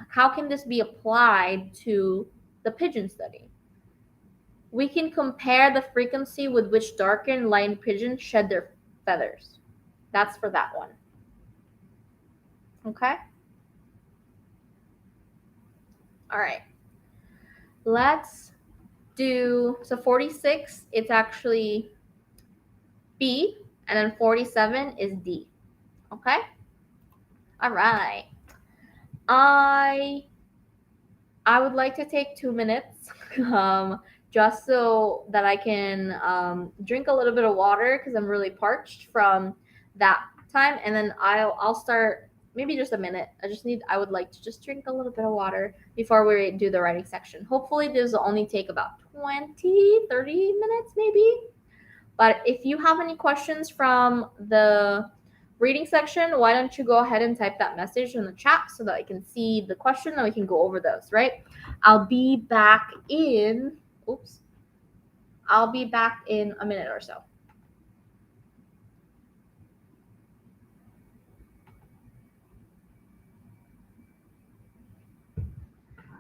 how can this be applied to the pigeon study? We can compare the frequency with which darker and light pigeons shed their feathers. That's for that one. Okay? All right. Let's do, so 46, it's actually B, and then 47 is D. Okay? All right. I would like to take 2 minutes just so that I can drink a little bit of water because I'm really parched from that time, and then I'll start maybe just a minute. I would like to just drink a little bit of water before we do the writing section. Hopefully this will only take about 20, 30 minutes maybe. But if you have any questions from the reading section, why don't you go ahead and type that message in the chat so that I can see the question and we can go over those, right? I'll be back in a minute or so.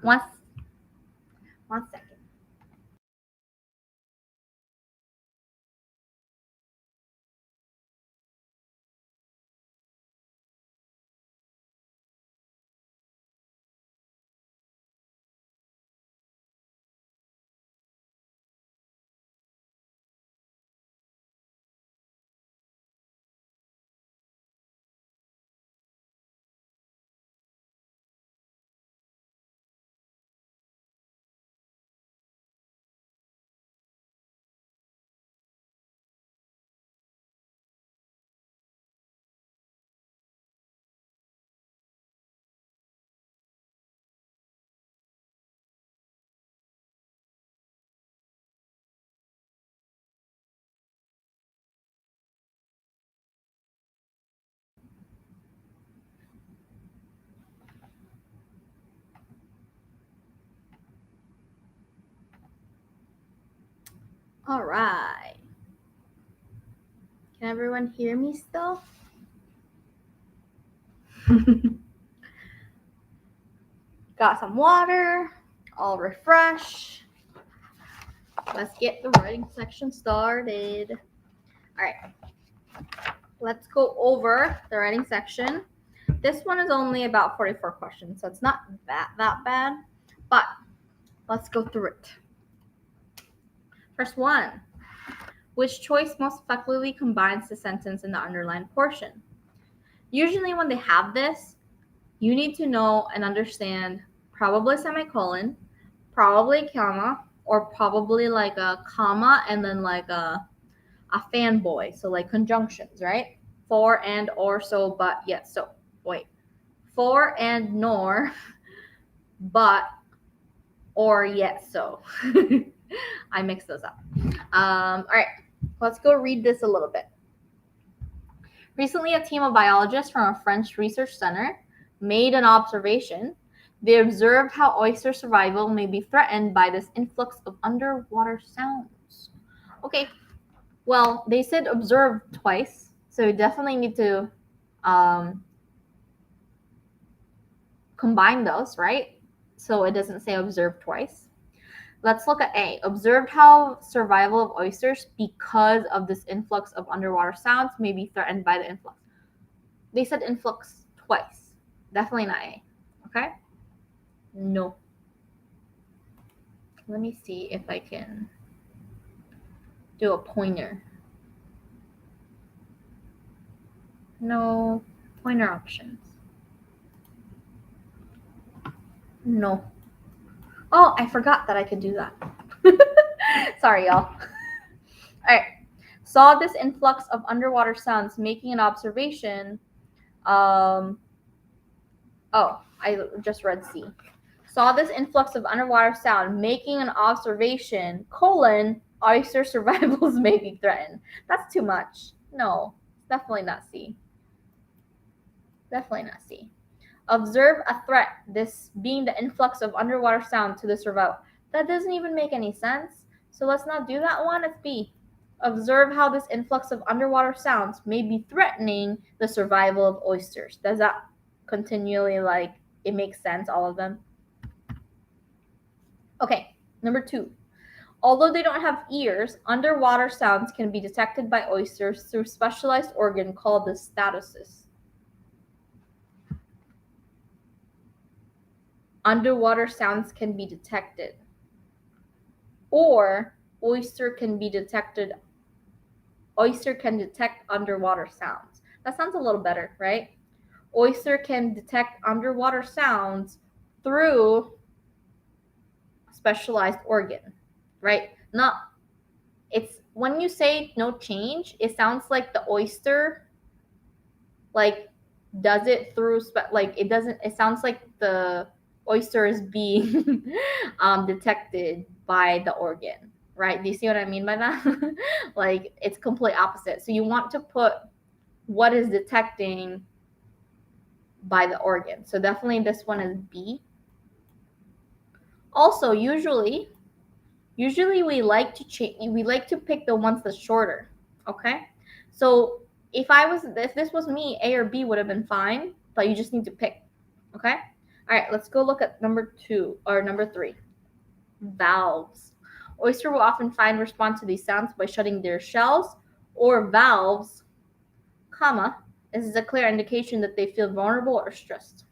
One second. All right. Can everyone hear me still? Got some water, all refreshed. Let's get the writing section started. All right. Let's go over the writing section. This one is only about 44 questions, so it's not that bad, but let's go through it. First one. Which choice most effectively combines the sentence in the underlined portion? Usually when they have this, you need to know and understand probably semicolon, probably comma, or probably like a comma and then like a fanboy. So like conjunctions, right? For, and, or, so, but, yet, so. Wait. For and nor, but, or, yet, so. I mixed those up. All right. Let's go read this a little bit. Recently, a team of biologists from a French research center made an observation. They observed how oyster survival may be threatened by this influx of underwater sounds. Okay, well, they said observe twice, so you definitely need to combine those, right? So it doesn't say observe twice. Let's look at A. Observed how survival of oysters because of this influx of underwater sounds may be threatened by the influx. They said influx twice. Definitely not A. Okay? No. Let me see if I can do a pointer. No pointer options. No. Oh, I forgot that I could do that. Sorry, y'all. All right. Saw this influx of underwater sounds making an observation. Oh, I just read C. Saw this influx of underwater sound making an observation, oyster survivals may be threatened. That's too much. No, definitely not C. Definitely not C. Observe a threat, this being the influx of underwater sound to the survival. That doesn't even make any sense. So let's not do that one. It's B. Observe how this influx of underwater sounds may be threatening the survival of oysters. Does that continually, like, it makes sense, all of them? Okay, number 2. Although they don't have ears, underwater sounds can be detected by oysters through a specialized organ called the statocyst. Underwater sounds can be detected. Or oyster can detect underwater sounds. That sounds a little better, right? Oyster can detect underwater sounds through a specialized organ, right? It's when you say no change, it sounds like the oyster like does it through it sounds like the oyster is being detected by the organ, right? Do you see what I mean by that? Like, it's complete opposite. So you want to put what is detecting by the organ. So definitely this one is B. Also, usually we like to pick the ones that's shorter. Okay? So if this was me, A or B would have been fine, but you just need to pick. Okay? All right, let's go look at number 3. Valves. Oyster will often respond to these sounds by shutting their shells or valves, comma. This is a clear indication that they feel vulnerable or stressed.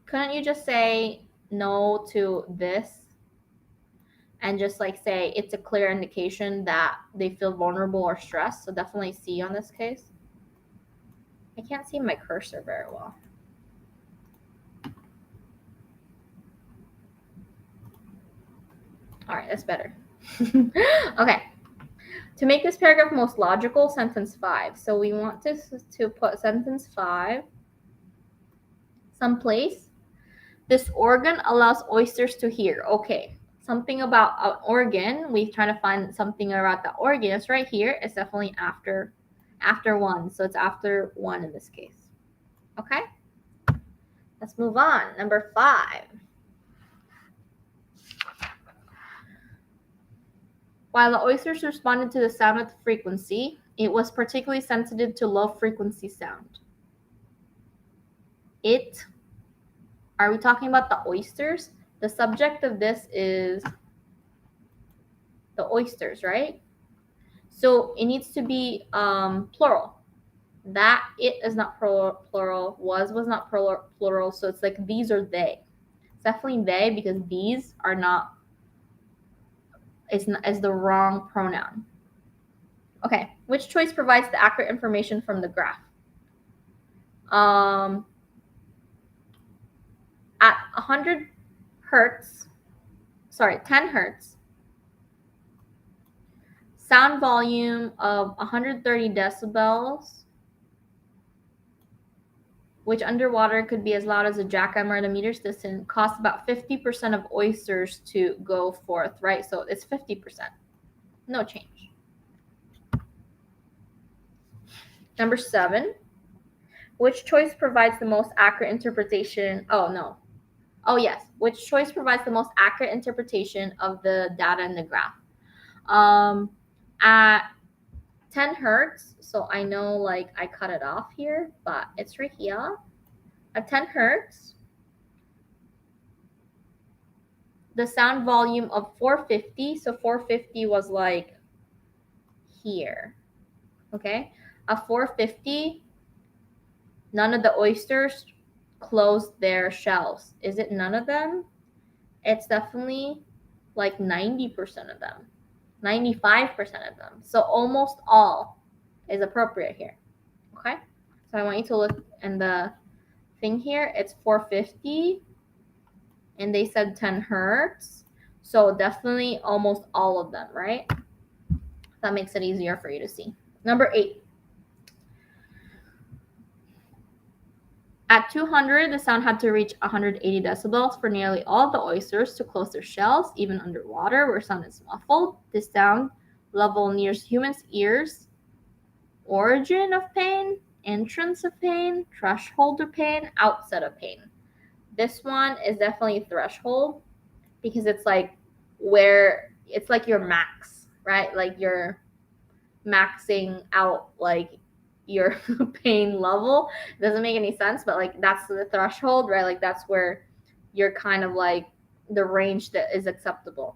Couldn't you just say no to this and just like say it's a clear indication that they feel vulnerable or stressed? So definitely C on this case. I can't see my cursor very well. All right, that's better. Okay. To make this paragraph most logical, sentence 5. So we want to put sentence 5 someplace. This organ allows oysters to hear. Okay. Something about an organ. We're trying to find something about the organ. It's right here. It's definitely after 1. So it's after 1 in this case. Okay? Let's move on. Number 5. While the oysters responded to the sound with frequency, it was particularly sensitive to low-frequency sound. Are we talking about the oysters? The subject of this is the oysters, right? So it needs to be plural. That it is not plural. Was not plural. So it's like these are they. It's definitely they because these are not. Is the wrong pronoun. Okay, which choice provides the accurate information from the graph? At 100 hertz, 10 hertz, sound volume of 130 decibels, which underwater could be as loud as a jackhammer at a meter's distance, costs about 50% of oysters to go forth, right? So it's 50%. No change. Number 7. Which choice provides the most accurate interpretation? Which choice provides the most accurate interpretation of the data in the graph? At 10 hertz, so I know like I cut it off here, but it's right here. At 10 hertz, the sound volume of 450, so 450 was like here, okay? At 450, none of the oysters closed their shells. Is it none of them? It's definitely like 90% of them, 95% of them. So almost all is appropriate here, okay? So I want you to look in the thing here. It's 450, and they said 10 hertz. So definitely almost all of them, right? That makes it easier for you to see. Number 8. At 200, the sound had to reach 180 decibels for nearly all the oysters to close their shells, even underwater where sound is muffled. This sound level nears humans' ears. Origin of pain, entrance of pain, threshold of pain, outset of pain. This one is definitely threshold because it's like where it's like your max, right? Like you're maxing out like your pain level. It doesn't make any sense, but like that's the threshold, right? Like that's where you're kind of like the range that is acceptable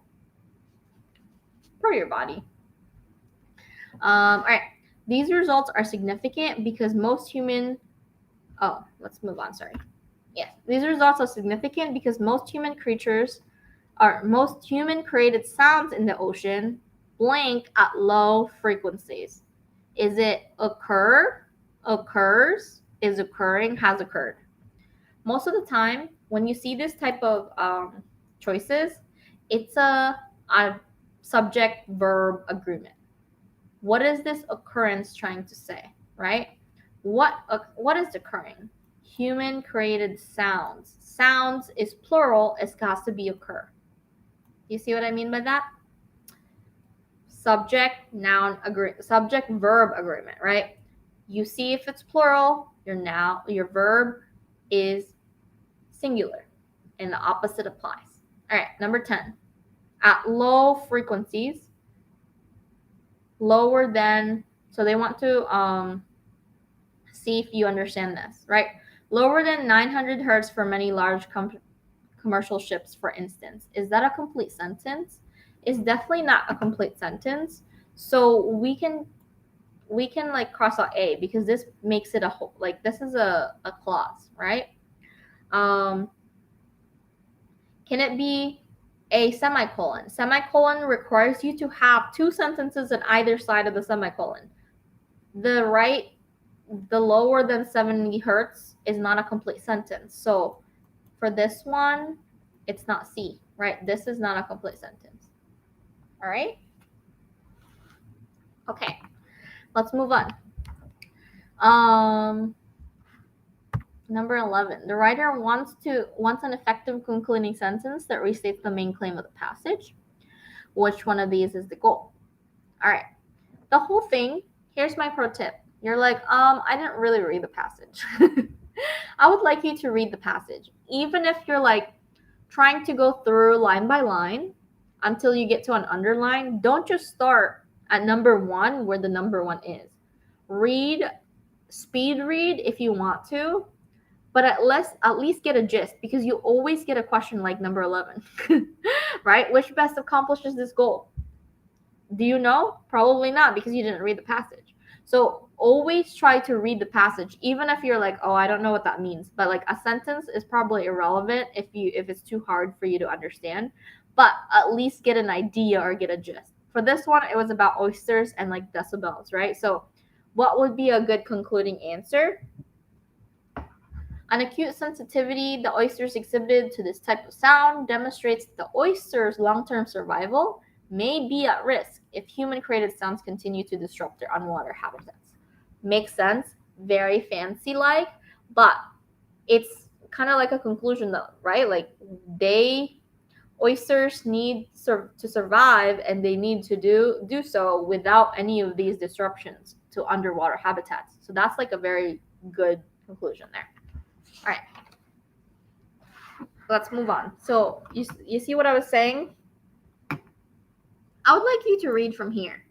for your body. All right. These results are significant because let's move on, sorry. Yes, these results are significant because most human created sounds in the ocean blank at low frequencies. Is it occur, occurs, is occurring, has occurred? Most of the time, when you see this type of choices, it's a subject-verb agreement. What is this occurrence trying to say, right? What is occurring? Human-created sounds. Sounds is plural. It has to be occur. You see what I mean by that? Subject-verb agreement, right? You see if it's plural, your verb is singular, and the opposite applies. All right, number 10. At low frequencies, lower than, so they want to see if you understand this, right? Lower than 900 hertz for many large commercial ships, for instance. Is that a complete sentence? It's definitely not a complete sentence. So we can like cross out A because this makes it a whole, like this is a clause, right? Can it be a semicolon? Semicolon requires you to have 2 sentences on either side of the semicolon. The lower than 70 hertz is not a complete sentence. So for this one, it's not C, right? This is not a complete sentence. All right? Okay, let's move on. Number 11. The writer wants an effective concluding sentence that restates the main claim of the passage. Which one of these is the goal? All right. The whole thing, here's my pro tip. You're like, I didn't really read the passage. I would like you to read the passage. Even if you're like trying to go through line by line, until you get to an underline. Don't just start at number 1 where the number 1 is. Speed read if you want to, but at least get a gist, because you always get a question like number 11, right? Which best accomplishes this goal? Do you know? Probably not, because you didn't read the passage. So always try to read the passage, even if you're like, oh, I don't know what that means. But like a sentence is probably irrelevant if it's too hard for you to understand. But at least get an idea or get a gist. For this one, it was about oysters and like decibels, right? So what would be a good concluding answer? An acute sensitivity the oysters exhibited to this type of sound demonstrates that the oyster's long-term survival may be at risk if human-created sounds continue to disrupt their underwater habitats. Makes sense, very fancy-like, but it's kind of like a conclusion though, right? Like oysters need to survive, and they need to do so without any of these disruptions to underwater habitats. So that's like a very good conclusion there. All right, let's move on. So you see what I was saying? I would like you to read from here.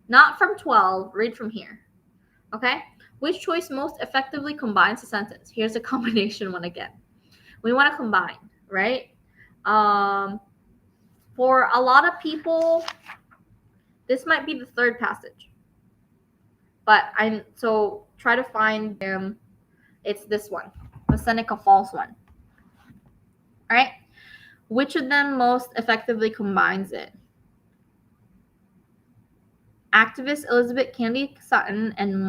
Not from 12, read from here. Okay? Which choice most effectively combines a sentence? Here's a combination one again. We want to combine, right? For a lot of people, this might be the third passage. But so try to find them. It's this one, the Seneca Falls one. All right? Which of them most effectively combines it? Activist Elizabeth Cady Sutton and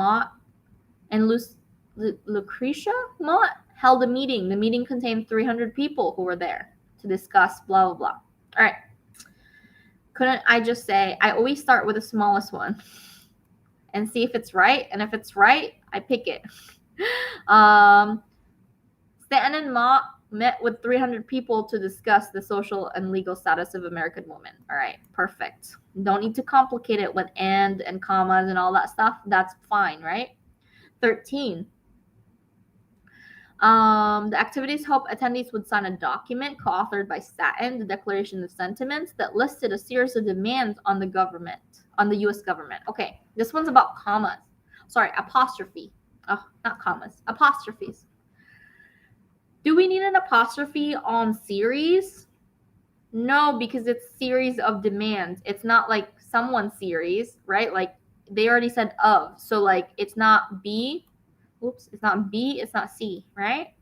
Lucretia Mott held a meeting. The meeting contained 300 people who were there to discuss blah, blah, blah. All right. Couldn't I just say, I always start with the smallest one and see if it's right? And if it's right, I pick it. Stanton and Mott met with 300 people to discuss the social and legal status of American women. All right, perfect. Don't need to complicate it with and commas and all that stuff. That's fine, right? 13. The activities hope attendees would sign a document co-authored by Stanton, the Declaration of Sentiments, that listed a series of demands on the U.S. government. Okay, this one's about commas. Sorry, apostrophe. Oh, not commas. Apostrophes. Do we need an apostrophe on series? No, because it's series of demands. It's not like someone series, right? Like they already said of. So like it's not B. Oops, it's not B, it's not C, right?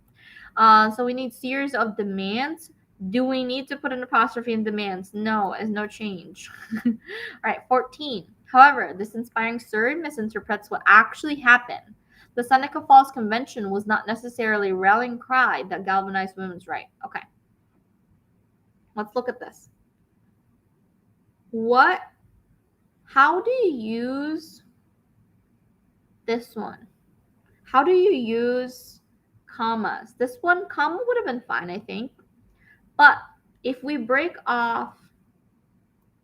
So we need series of demands. Do we need to put an apostrophe in demands? No, as no change. All right, 14. However, this inspiring story misinterprets what actually happened. The Seneca Falls Convention was not necessarily a rallying cry that galvanized women's rights. Okay. Let's look at this. How do you use this one? How do you use commas? This one, comma would have been fine, I think. But if we break off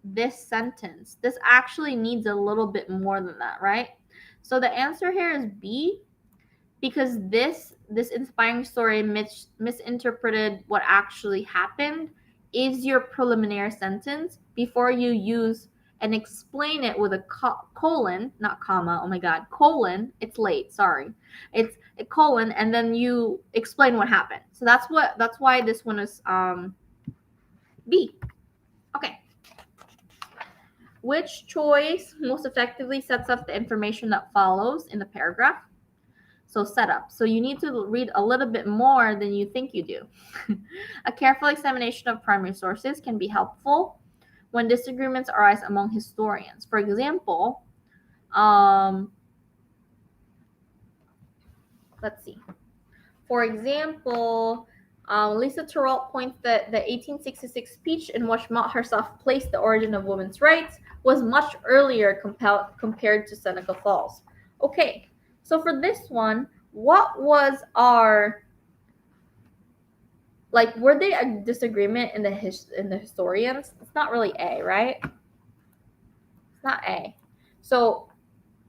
this sentence, this actually needs a little bit more than that, right? So the answer here is B, because this inspiring story misinterpreted what actually happened is your preliminary sentence before you use and explain it with a colon, not comma. Oh my God, colon. It's late. Sorry, it's a colon, and then you explain what happened. So that's why this one is B. Okay. Which choice most effectively sets up the information that follows in the paragraph? So setup. So you need to read a little bit more than you think you do. A careful examination of primary sources can be helpful when disagreements arise among historians. For example, let's see. For example, Lisa Terrell points that the 1866 speech in which Mott herself placed the origin of women's rights was much earlier compared to Seneca Falls. Okay, so for this one, what was our, like, were they a disagreement in the historians? It's not really A, right? It's not A. So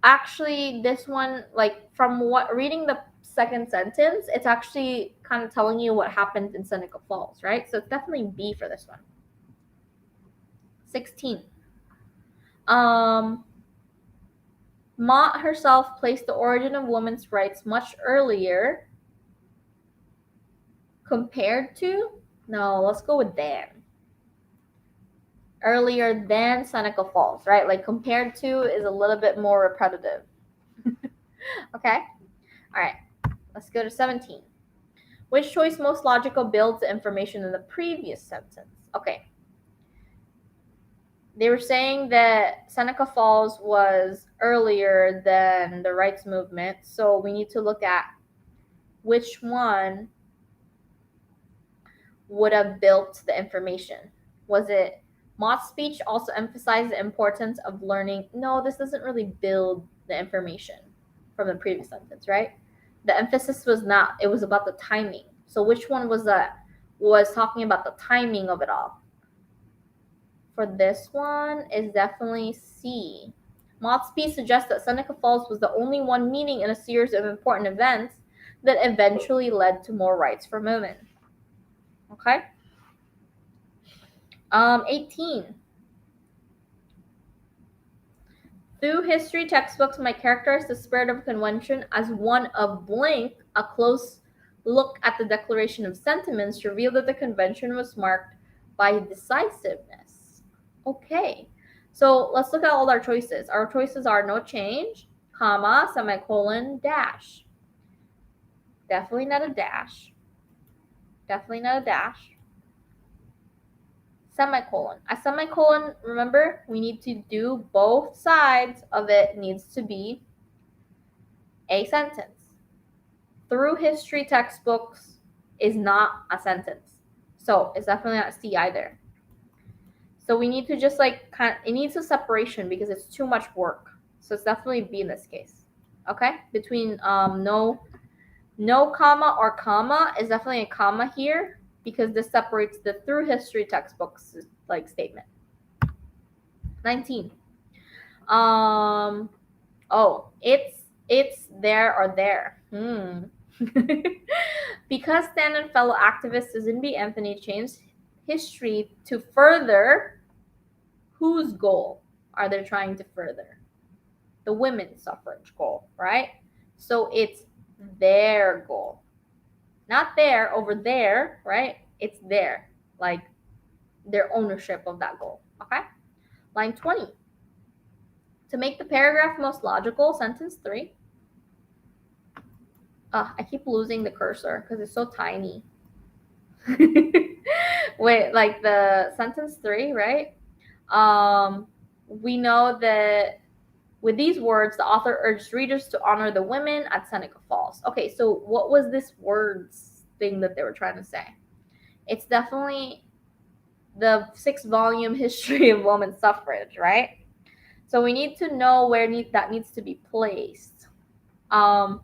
actually this one, like from what reading the second sentence, it's actually kind of telling you what happened in Seneca Falls, right? So it's definitely B for this one. 16. Mott herself placed the origin of women's rights much earlier compared to, no, let's go with than. Earlier than Seneca Falls, right? Like compared to is a little bit more repetitive. Okay? All right, let's go to 17. Which choice most logical builds the information in the previous sentence? Okay. They were saying that Seneca Falls was earlier than the rights movement, so we need to look at which one would have built the information. Was it Mott's speech also emphasized the importance of learning? No, this doesn't really build the information from the previous sentence, right? The emphasis was not, it was about the timing. So which one was that? Was talking about the timing of it all. For this one is definitely C. Mott's speech suggests that Seneca Falls was the only one meeting in a series of important events that eventually led to more rights for women. Okay? 18. Through history textbooks might characterize the spirit of convention as one of blank. A close look at the Declaration of Sentiments revealed that the convention was marked by decisiveness. Okay, so let's look at all our choices. Our choices are no change, comma, semicolon, dash. Definitely not a dash. Definitely not a dash. Semicolon. A semicolon, remember, we need to do both sides of it needs to be a sentence. Through history textbooks is not a sentence. So it's definitely not C either. So we need to just like it needs a separation because it's too much work. So it's definitely B in this case. Okay? Between no comma or comma is definitely a comma here because this separates the through history textbooks like statement. 19. It's there or there. Because Stan and fellow activist Susan B. Anthony changed history to further whose goal are they trying to further? The women's suffrage goal, right? So it's their goal. Not there, over there, right? It's there, like their ownership of that goal, okay? Line 20. To make the paragraph most logical, sentence 3. I keep losing the cursor because it's so tiny. Wait, like the sentence 3, right? We know that with these words, the author urged readers to honor the women at Seneca Falls. Okay, so what was this words thing that they were trying to say? It's definitely the 6-volume history of women's suffrage, right? So we need to know where that needs to be placed. The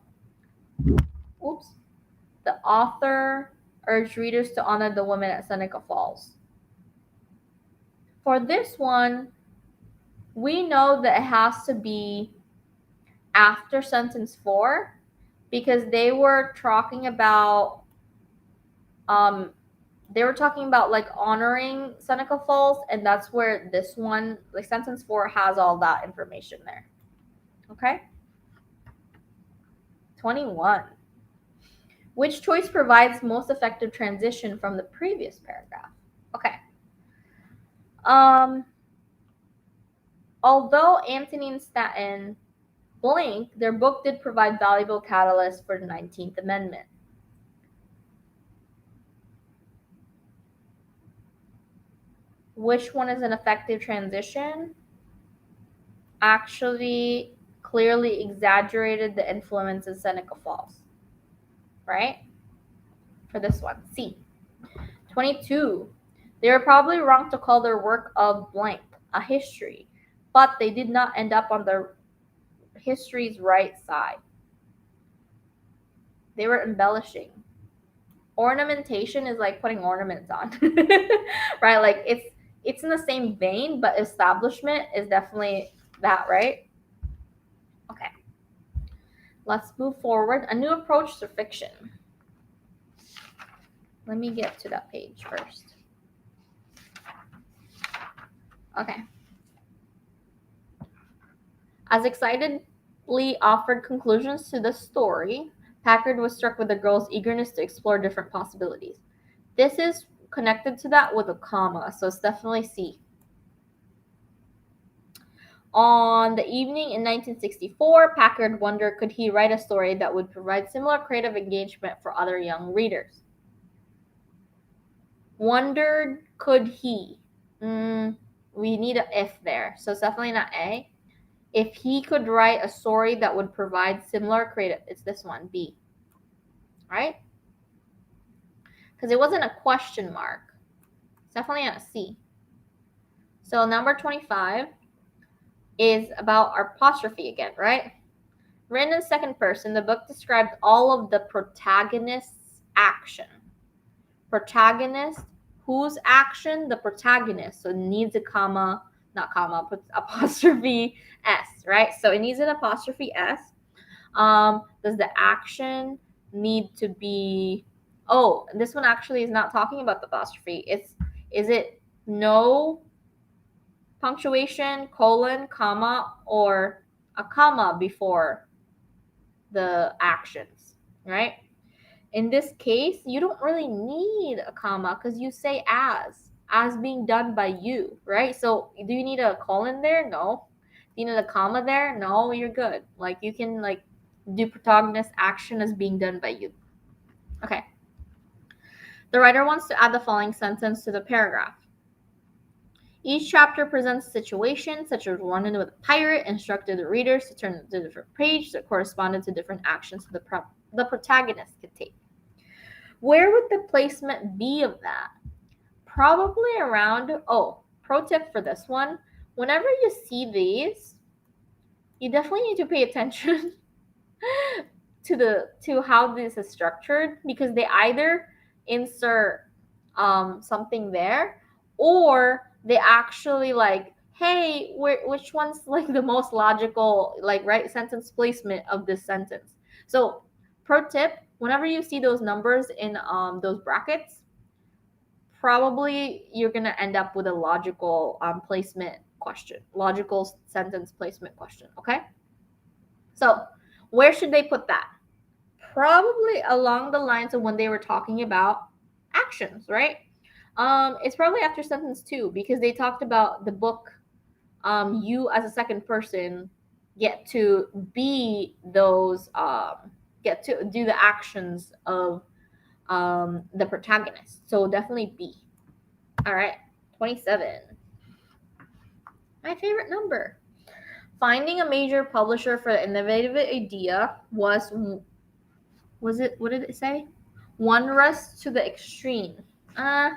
author urged readers to honor the women at Seneca Falls. For this one, we know that it has to be after sentence 4 because they were talking about like honoring Seneca Falls, and that's where this one, like sentence 4, has all that information there. Okay? 21. Which choice provides most effective transition from the previous paragraph? Okay. Although Anthony and Stanton blank, their book did provide valuable catalyst for the 19th Amendment. Which one is an effective transition? Actually, clearly exaggerated the influence of Seneca Falls. Right? For this one, C. 22. They were probably wrong to call their work of blank a history, but they did not end up on the history's right side. They were embellishing. Ornamentation is like putting ornaments on, right? Like it's in the same vein, but establishment is definitely that, right? Okay. Let's move forward. A new approach to fiction. Let me get to that page first. Okay. As excitedly offered conclusions to the story, Packard was struck with the girl's eagerness to explore different possibilities. This is connected to that with a comma, so it's definitely C. On the evening in 1964, Packard wondered could he write a story that would provide similar creative engagement for other young readers. Wondered could he. We need an if there, so it's definitely not A. If he could write a story that would provide similar creative, it's this one, B. Right? Because it wasn't a question mark. It's definitely a C. So number 25 is about apostrophe again, right? Written in second person, the book describes all of the protagonist's action. Protagonist, whose action? The protagonist. So it needs a comma, not comma, but apostrophe S, right? So it needs an apostrophe S. Does the action need to be... Oh, this one actually is not talking about the apostrophe. Is it no punctuation, colon, comma, or a comma before the actions, right? In this case, you don't really need a comma because you say as being done by you, right? So do you need a colon there? No. Do you need a comma there? No, you're good. Like you can like do protagonist action as being done by you. Okay. The writer wants to add the following sentence to the paragraph. Each chapter presents a situation, such as running with a pirate, instructed the readers to turn to a different page that corresponded to different actions the protagonist could take. Where would the placement be of that? Probably around, pro tip for this one, whenever you see these, you definitely need to pay attention to how this is structured, because they either insert something there, or they actually like, hey, which one's like the most logical, like, right sentence placement of this sentence. So pro tip, whenever you see those numbers in those brackets, probably you're going to end up with a logical placement question, logical sentence placement question, okay? So where should they put that? Probably along the lines of when they were talking about actions, right? It's probably after sentence 2, because they talked about the book, you as a second person get to be those, get to do the actions of the protagonist. So definitely B. All right, 27. My favorite number. Finding a major publisher for the innovative idea was it, what did it say? Wondrous to the extreme. Yeah.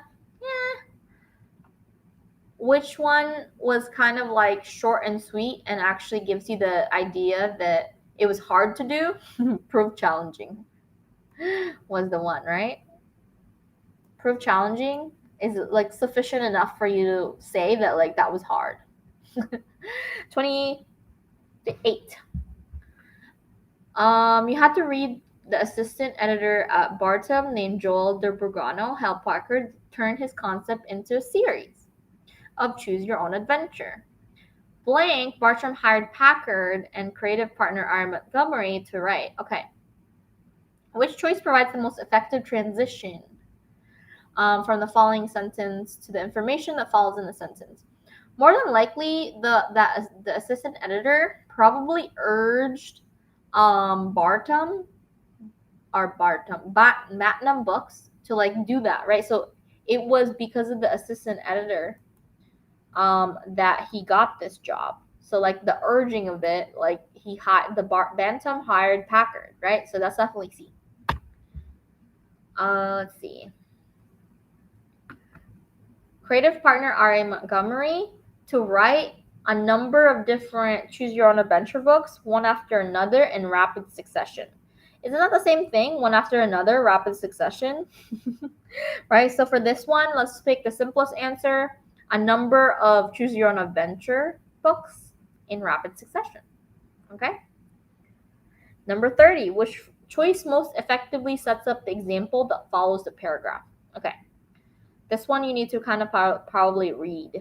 Which one was kind of like short and sweet and actually gives you the idea that it was hard to do? Prove challenging was the one, right? Prove challenging is like sufficient enough for you to say that like that was hard. 28. You had to read the assistant editor at Bartum named Joel de Brugano helped Packard turn his concept into a series of Choose Your Own Adventure. Blank, Bartram hired Packard and creative partner R. Montgomery to write. Okay. Which choice provides the most effective transition from the following sentence to the information that follows in the sentence? More than likely, the assistant editor probably urged Bartum Books to like do that, right? So it was because of the assistant editor that he got this job. So like the urging of it, like he Bantam hired Packard, right? So that's definitely C. Let's see. Creative partner R.A. Montgomery to write a number of different Choose Your Own Adventure books, one after another in rapid succession. Isn't that the same thing? One after another, rapid succession? Right? So for this one, let's pick the simplest answer. A number of Choose Your Own Adventure books in rapid succession. Okay? Number 30, which choice most effectively sets up the example that follows the paragraph? Okay. This one you need to kind of probably read.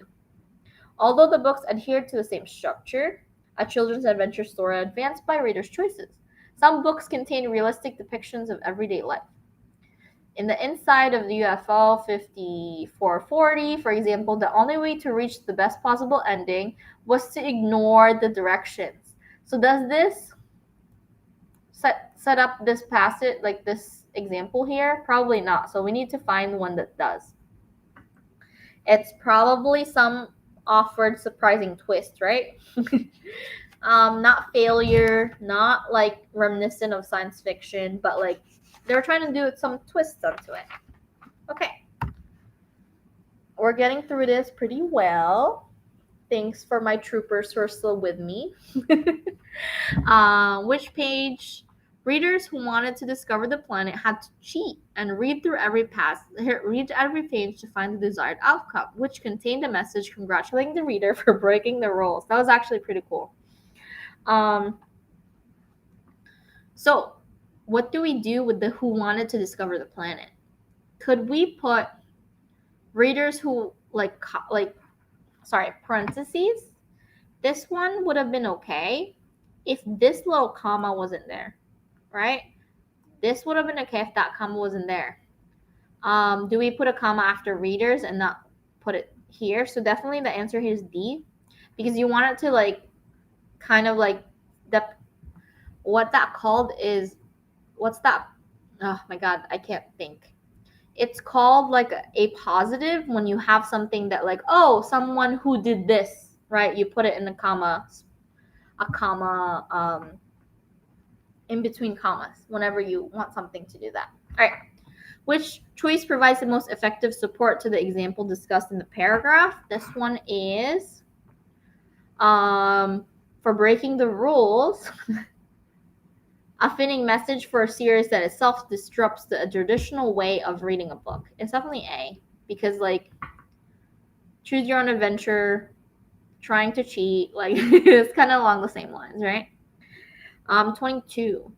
Although the books adhered to the same structure, a children's adventure story advanced by readers' choices. Some books contain realistic depictions of everyday life. In the inside of the UFO 5440, for example, the only way to reach the best possible ending was to ignore the directions. So does this set up this passage, like this example here? Probably not. So we need to find one that does. It's probably some offered surprising twist, right? Not failure, not like reminiscent of science fiction, but like they were trying to do some twists onto it. Okay. We're getting through this pretty well. Thanks for my troopers who are still with me. Which page? Readers who wanted to discover the planet had to cheat and read every page to find the desired outcome, which contained a message congratulating the reader for breaking the rules. That was actually pretty cool. So what do we do with the who wanted to discover the planet? Could we put readers who parentheses? This one would have been okay if this little comma wasn't there, right? This would have been okay if that comma wasn't there. Do we put a comma after readers and not put it here? So definitely the answer here is D, because you want it to like kind of like what that called is, what's that? Oh my God, I can't think. It's called like a positive when you have something that like, oh, someone who did this, right? You put it in a comma in between commas whenever you want something to do that. All right. Which choice provides the most effective support to the example discussed in the paragraph? This one is for breaking the rules. A fitting message for a series that itself disrupts the traditional way of reading a book. It's definitely A, because like choose your own adventure, trying to cheat, like it's kind of along the same lines, right? 22.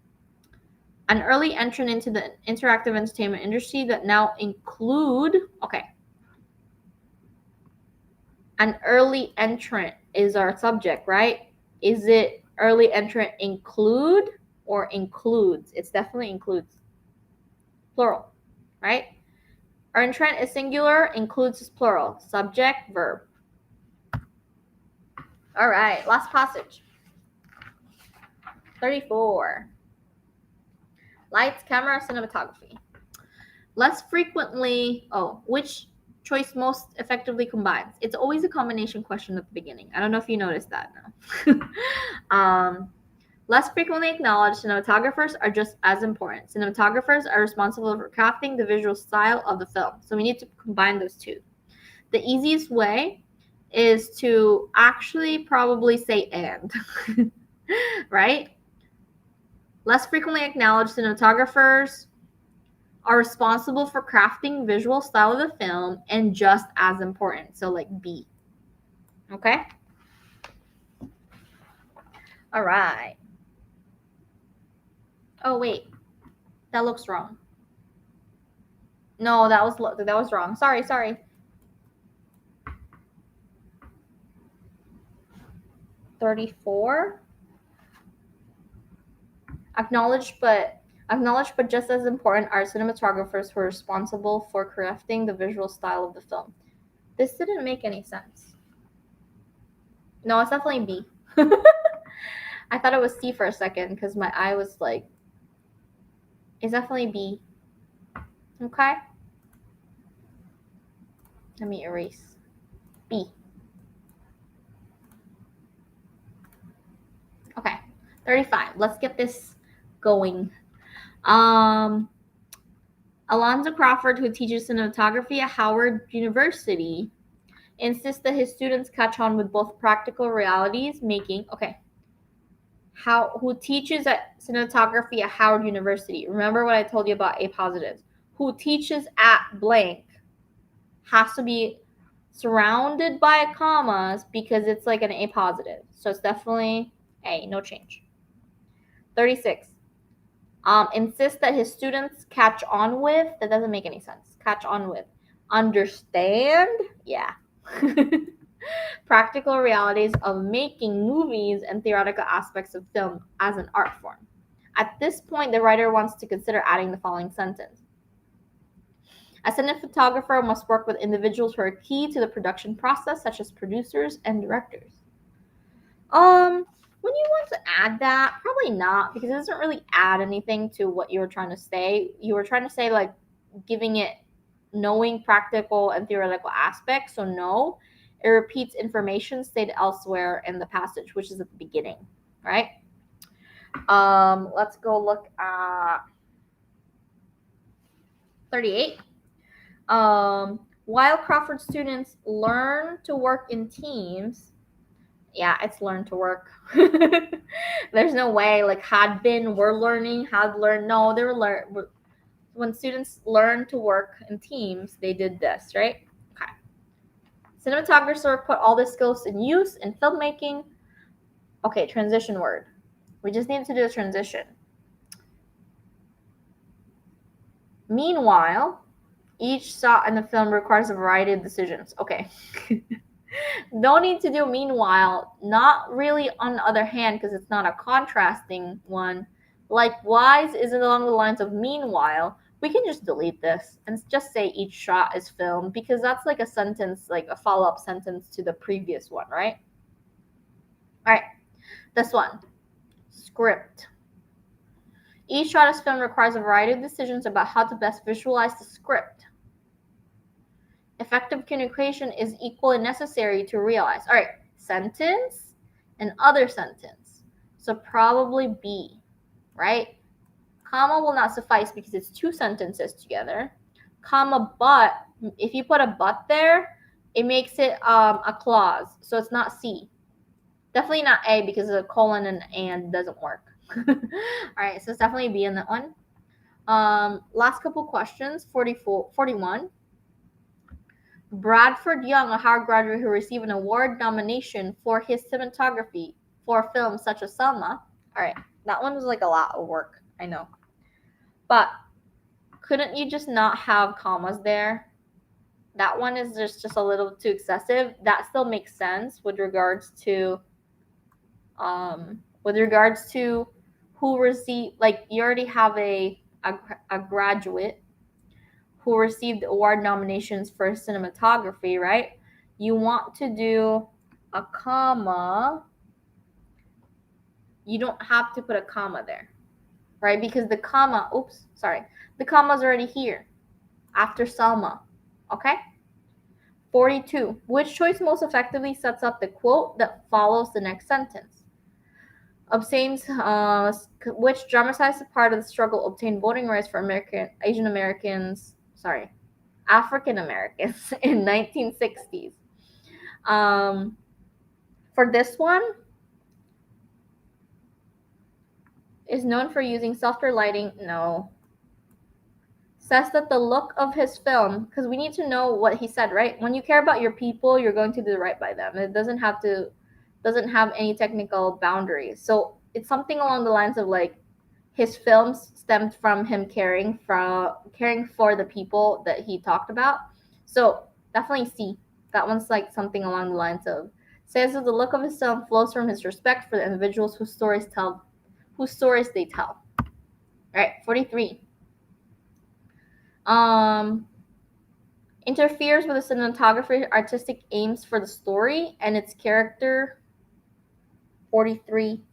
An early entrant into the interactive entertainment industry that now include, okay. An early entrant is our subject, right? Is it early entrant include or includes? It's definitely includes. Plural, right? Our entrant is singular, includes is plural. Subject, verb. All right, last passage. 34. Lights, camera, cinematography. Less frequently, which choice most effectively combines? It's always a combination question at the beginning. I don't know if you noticed that now. Less frequently acknowledged, cinematographers are just as important. Cinematographers are responsible for crafting the visual style of the film. So we need to combine those two. The easiest way is to actually probably say and, right? Less frequently acknowledged, cinematographers are responsible for crafting visual style of the film and just as important. So like B. Okay? All right. Oh, wait. That looks wrong. No, that was wrong. Sorry. $34. Acknowledged but just as important are cinematographers who are responsible for crafting the visual style of the film. This didn't make any sense. No, it's definitely B. I thought it was C for a second because my eye was like, it's definitely B. Okay? Let me erase. B. Okay. 35. Let's get this going. Alonzo Crawford, who teaches cinematography at Howard University, insists that his students catch on with both practical realities making. Okay. Who teaches at cinematography at Howard University? Remember what I told you about A positives. Who teaches at blank has to be surrounded by commas because it's like an A positive. So it's definitely A, no change. 36. Insist that his students catch on with. That doesn't make any sense. Catch on with. Understand? Yeah. Practical realities of making movies and theoretical aspects of film as an art form. At this point, the writer wants to consider adding the following sentence. A cinematographer must work with individuals who are key to the production process, such as producers and directors. When you want to add that, probably not, because it doesn't really add anything to what you were trying to say. You were trying to say, like, giving it knowing practical and theoretical aspects, so no. It repeats information stated elsewhere in the passage, which is at the beginning, right? Let's go look at 38. While Crawford students learn to work in teams, yeah, it's learn to work. There's no way, like, had been, were learning, had learned. No, they were when students learn to work in teams, they did this, right? Okay. Cinematographers put all the skills in use in filmmaking. Okay, transition word. We just need to do a transition. Meanwhile, each shot in the film requires a variety of decisions. Okay. Don't need to do meanwhile. Not really on the other hand, because it's not a contrasting one. Likewise, is it along the lines of meanwhile? We can just delete this and just say each shot is filmed, because that's like a sentence, like a follow-up sentence to the previous one, right? All right, this one. Script. Each shot is filmed requires a variety of decisions about how to best visualize the script. Effective communication is equally necessary to realize. All right, sentence and other sentence. So probably B, right? Comma will not suffice because it's two sentences together. Comma, but, if you put a but there, it makes it a clause. So it's not C. Definitely not A, because a colon and doesn't work. All right, so it's definitely B in that one. Last couple questions, 41. Bradford Young, a Howard graduate who received an award nomination for his cinematography for films such as Selma. All right, that one was like a lot of work, I know. But couldn't you just not have commas there? That one is just a little too excessive. That still makes sense with regards to who received, like, you already have a graduate who received award nominations for cinematography, right? You want to do a comma. You don't have to put a comma there, right? Because the comma, the comma's already here after Selma, okay? 42. Which choice most effectively sets up the quote that follows the next sentence? Obtains, which dramatized the part of the struggle obtained voting rights for African Americans in 1960s. For this one, is known for using softer lighting. No. Says that the look of his film, because we need to know what he said, right? When you care about your people, you're going to do right by them. It doesn't have any technical boundaries. So it's something along the lines of, like, his films stemmed from him caring for the people that he talked about. So definitely C. That one's like something along the lines of, says that the look of his film flows from his respect for the individuals whose stories they tell. All right, 43. Interferes with the cinematography artistic aims for the story and its character. 43.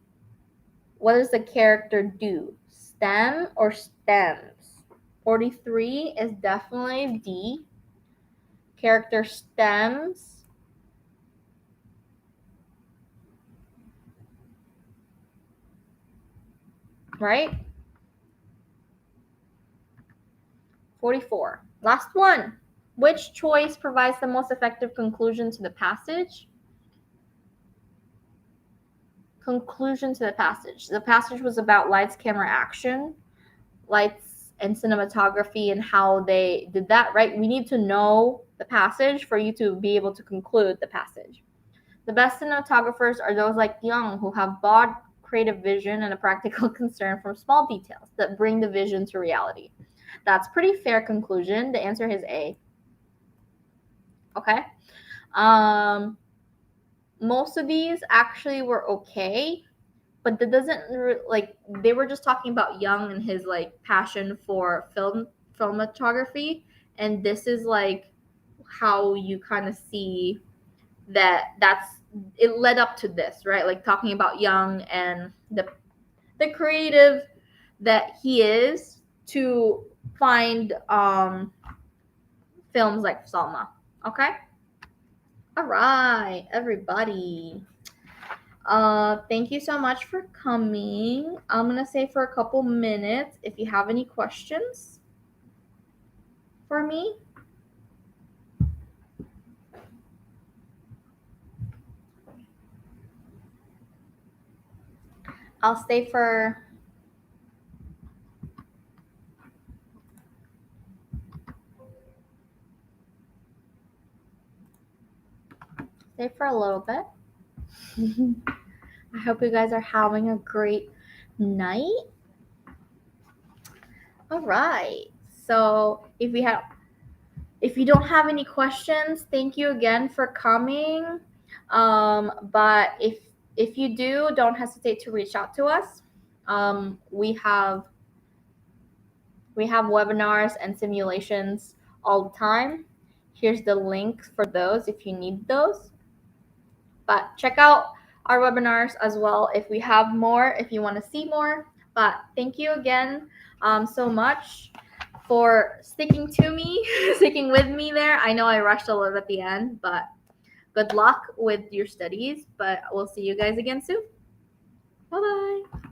What does the character do? Stem or stems? 43 is definitely D. Character stems. Right? 44. Last one. Which choice provides the most effective conclusion to the passage? Conclusion to the passage. The passage was about lights, camera, action, lights and cinematography, and how they did that, right? We need to know the passage for you to be able to conclude the passage. The best cinematographers are those like Young, who have broad creative vision and a practical concern for small details that bring the vision to reality. That's pretty fair conclusion. The answer is A. Okay. most of these actually were okay, but that doesn't like they were just talking about Young and his like passion for filmography, and this is like how you kind of see that's it led up to this, right? Like talking about Young and the creative that he is to find films like Salma. Okay? All right, everybody. Thank you so much for coming. I'm gonna stay for a couple minutes if you have any questions for me. I'll stay for a little bit. I hope you guys are having a great night. All right. So if you don't have any questions, thank you again for coming. But if you do, don't hesitate to reach out to us. We have webinars and simulations all the time. Here's the link for those if you need those. But check out our webinars as well if we have more, if you want to see more. But thank you again so much for sticking to me, sticking with me there. I know I rushed a little at the end, but good luck with your studies. But we'll see you guys again soon. Bye-bye.